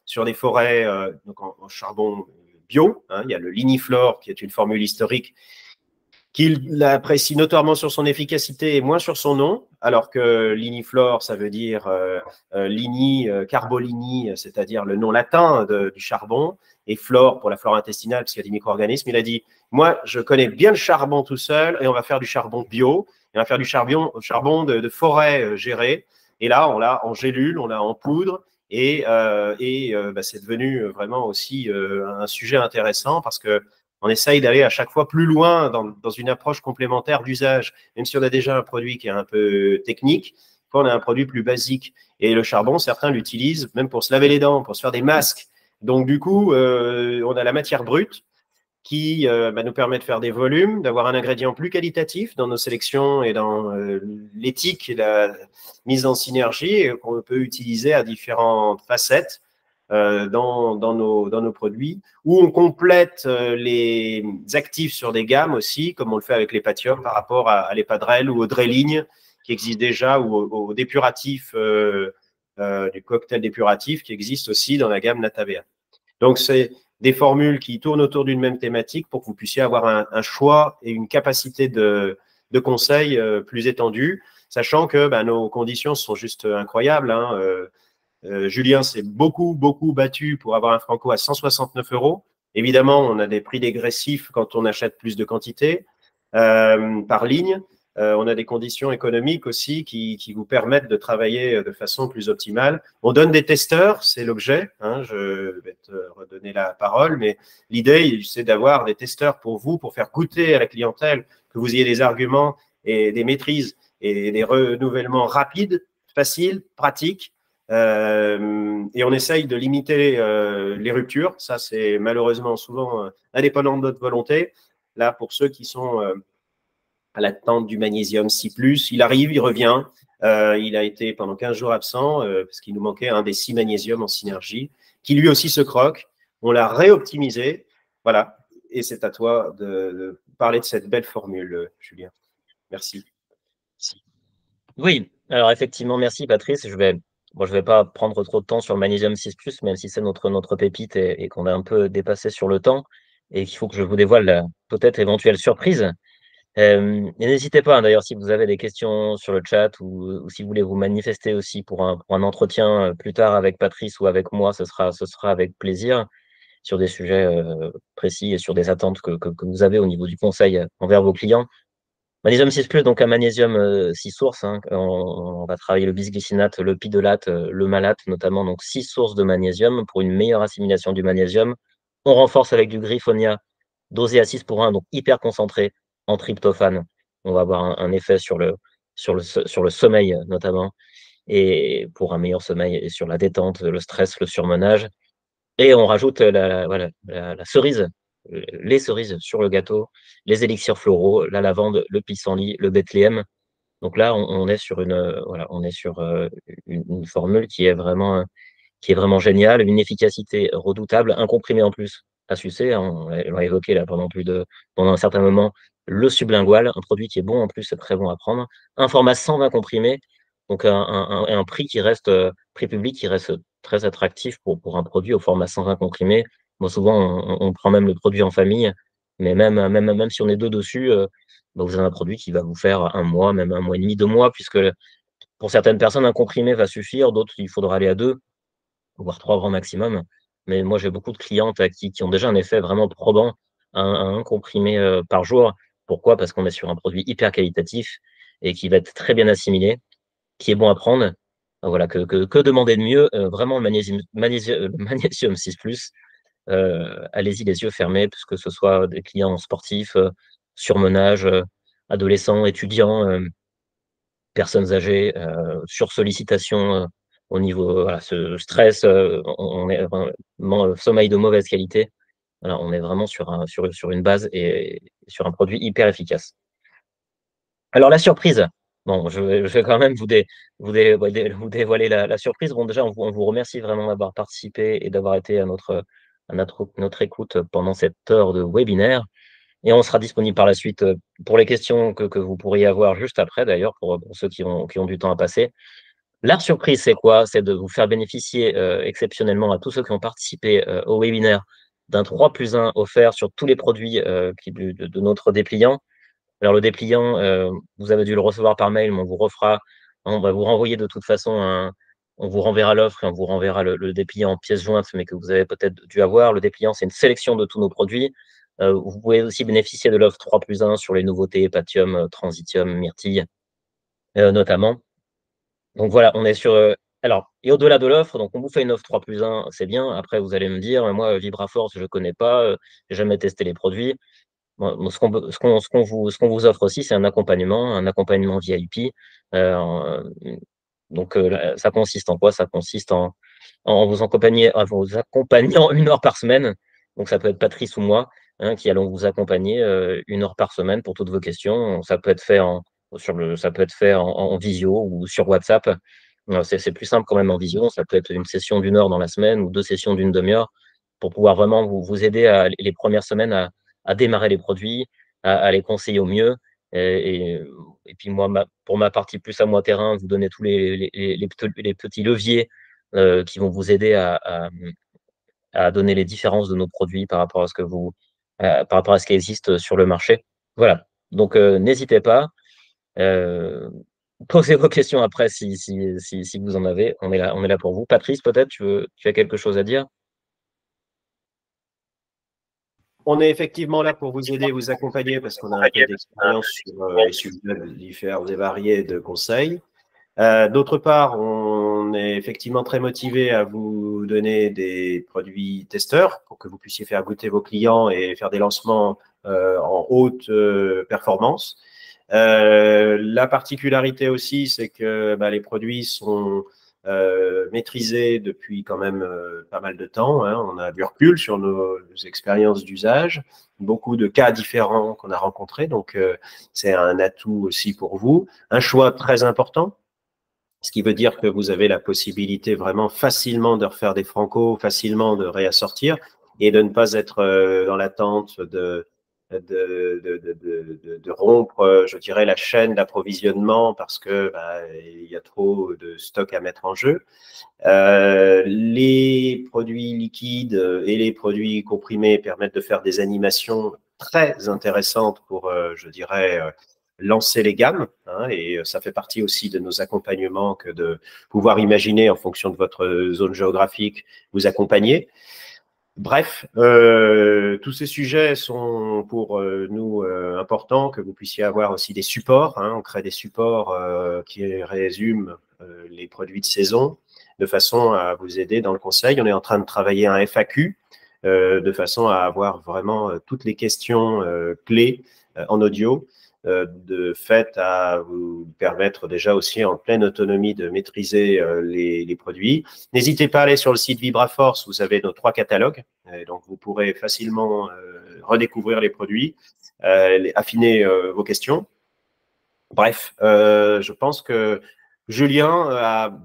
sur des forêts, donc en charbon bio. Il y a le Ligniflore, qui est une formule historique qu'il apprécie notoirement sur son efficacité et moins sur son nom, alors que ligniflore, ça veut dire ligni, carbolini, c'est-à-dire le nom latin du charbon, et flore pour la flore intestinale, parce qu'il y a des micro-organismes. Il a dit, moi, je connais bien le charbon tout seul, et on va faire du charbon bio, et on va faire du charbon de forêt gérée. Et là, on l'a en gélule, on l'a en poudre, et c'est devenu vraiment aussi un sujet intéressant, parce que on essaye d'aller à chaque fois plus loin dans une approche complémentaire d'usage. Même si on a déjà un produit qui est un peu technique, on a un produit plus basique. Et le charbon, certains l'utilisent même pour se laver les dents, pour se faire des masques. Donc, du coup, on a la matière brute qui nous permet de faire des volumes, d'avoir un ingrédient plus qualitatif dans nos sélections et dans l'éthique et la mise en synergie qu'on peut utiliser à différentes facettes dans nos produits, où on complète les actifs sur des gammes aussi, comme on le fait avec l'hépatium par rapport à l'Epadrel ou au Dreligne, qui existe déjà, ou au dépuratif, du cocktail dépuratif qui existe aussi dans la gamme Natavea. Donc, c'est des formules qui tournent autour d'une même thématique pour que vous puissiez avoir un choix et une capacité de conseil plus étendue, sachant que nos conditions sont juste incroyables. Julien s'est beaucoup battu pour avoir un Franco à 169 €. Évidemment, on a des prix dégressifs quand on achète plus de quantité par ligne. On a des conditions économiques aussi qui vous permettent de travailler de façon plus optimale. On donne des testeurs, c'est l'objet. Je vais te redonner la parole, mais l'idée, c'est d'avoir des testeurs pour vous, pour faire goûter à la clientèle, que vous ayez des arguments et des maîtrises et des renouvellements rapides, faciles, pratiques. Et on essaye de limiter les ruptures. Ça, c'est malheureusement souvent indépendant de notre volonté. Là, pour ceux qui sont à l'attente du magnésium 6+, il arrive, il revient. Il a été pendant 15 jours absent parce qu'il nous manquait un des 6 magnésiums en synergie, qui lui aussi se croque. On l'a réoptimisé. Voilà. Et c'est à toi de parler de cette belle formule, Julien. Merci. Oui, alors effectivement, merci Patrice. Je vais pas prendre trop de temps sur le magnésium 6+, même si c'est notre pépite et qu'on a un peu dépassé sur le temps et qu'il faut que je vous dévoile peut-être éventuelle surprise. Et n'hésitez pas, d'ailleurs, si vous avez des questions sur le chat ou si vous voulez vous manifester aussi pour un entretien plus tard avec Patrice ou avec moi, ce sera avec plaisir sur des sujets précis et sur des attentes que vous avez au niveau du conseil envers vos clients. Magnésium 6+, donc un magnésium 6 sources. On va travailler le bisglycinate, le pidolate, le malate notamment, donc 6 sources de magnésium pour une meilleure assimilation du magnésium. On renforce avec du griffonia dosé à 6 pour 1, donc hyper concentré en tryptophane. On va avoir un effet sur sur le sommeil notamment, et pour un meilleur sommeil, et sur la détente, le stress, le surmenage. Et on rajoute voilà, la cerise, les cerises sur le gâteau, les élixirs floraux, la lavande, le pissenlit, le bethléem. Donc là, on est sur voilà, on est sur une formule qui est vraiment géniale, une efficacité redoutable, un comprimé en plus à sucer, hein, on l'a évoqué là pendant un certain moment, le sublingual, un produit qui est bon en plus, c'est très bon à prendre, un format 120 comprimés, donc un prix qui reste, prix public qui reste très attractif pour un produit au format 120 comprimés. Bon, souvent, on prend même le produit en famille, mais même si on est deux dessus, bah, vous avez un produit qui va vous faire un mois, même un mois et demi, 2 mois, puisque pour certaines personnes, un comprimé va suffire, d'autres, il faudra aller à deux, voire 3 grands maximum. Mais moi, j'ai beaucoup de clientes qui ont déjà un effet vraiment probant à un comprimé par jour. Pourquoi? Parce qu'on est sur un produit hyper qualitatif et qui va être très bien assimilé, qui est bon à prendre. Voilà, que demander de mieux? Vraiment, le magnésium 6+, allez-y les yeux fermés, puisque ce soit des clients sportifs, surmenage, adolescents, étudiants, personnes âgées, sursollicitation, au niveau, voilà, ce stress, on est vraiment sommeil de mauvaise qualité. Voilà, on est vraiment sur une base et sur un produit hyper efficace. Alors la surprise, bon, je vais quand même vous dévoiler la surprise. Bon, déjà, on vous remercie vraiment d'avoir participé et d'avoir été à notre écoute pendant cette heure de webinaire, et on sera disponible par la suite, pour les questions que vous pourriez avoir juste après d'ailleurs, pour ceux qui ont du temps à passer. La surprise, c'est quoi? C'est de vous faire bénéficier, exceptionnellement à tous ceux qui ont participé, au webinaire, d'un 3+1 offert sur tous les produits, de notre dépliant. Alors le dépliant, vous avez dû le recevoir par mail, mais on va vous renvoyer de toute façon on vous renverra l'offre et on vous renverra le dépliant en pièces jointes, mais que vous avez peut-être dû avoir. Le dépliant, c'est une sélection de tous nos produits. Vous pouvez aussi bénéficier de l'offre 3+1 sur les nouveautés Patium, Transitium, Myrtille, notamment. Donc voilà, on est sur, alors, et au-delà de l'offre, donc on vous fait une offre 3+1, c'est bien. Après, vous allez me dire: «Moi, Vibraforce, je ne connais pas, j'ai jamais testé les produits». Bon, ce qu'on vous offre aussi, c'est un accompagnement VIP. En donc là, ça consiste en quoi? Ça consiste en vous accompagnant 1 heure par semaine. Donc ça peut être Patrice ou moi, hein, qui allons vous accompagner, 1 heure par semaine pour toutes vos questions. Ça peut être fait en visio ou sur WhatsApp. C'est plus simple quand même en visio. Ça peut être une session d'1 heure dans la semaine ou 2 sessions d'1/2 heure pour pouvoir vraiment vous aider les premières semaines à démarrer les produits, à les conseiller au mieux. Et puis moi, pour ma partie plus à moi terrain, vous donner tous les petits leviers, qui vont vous aider à donner les différences de nos produits par rapport à ce qui existe sur le marché. Voilà, donc n'hésitez pas, heu, posez vos questions après si vous en avez. On est là pour vous. Patrice, peut-être, tu as quelque chose à dire? On est effectivement là pour vous aider, vous accompagner, parce qu'on a un peu d'expérience sur les sujets divers et variés de conseils. D'autre part, on est effectivement très motivé à vous donner des produits testeurs pour que vous puissiez faire goûter vos clients et faire des lancements en haute performance. La particularité aussi, c'est que les produits sont maîtrisés depuis quand même pas mal de temps, hein. On a du recul sur nos expériences d'usage, beaucoup de cas différents qu'on a rencontrés, donc c'est un atout aussi pour vous. Un choix très important, ce qui veut dire que vous avez la possibilité vraiment facilement de refaire des francos, facilement de réassortir et de ne pas être dans l'attente de rompre, je dirais, la chaîne d'approvisionnement parce que il y a trop de stock à mettre en jeu. Les produits liquides et les produits comprimés permettent de faire des animations très intéressantes pour, je dirais, lancer les gammes, hein, et ça fait partie aussi de nos accompagnements que de pouvoir imaginer en fonction de votre zone géographique, vous accompagner. Bref, tous ces sujets sont pour nous importants, que vous puissiez avoir aussi des supports, hein. On crée des supports qui résument les produits de saison de façon à vous aider dans le conseil. On est en train de travailler un FAQ de façon à avoir vraiment toutes les questions clés en audio de fait à vous permettre déjà aussi en pleine autonomie de maîtriser les produits. N'hésitez pas à aller sur le site VibraForce, vous avez nos 3 catalogues, donc vous pourrez facilement redécouvrir les produits, affiner vos questions. Bref, je pense que Julien a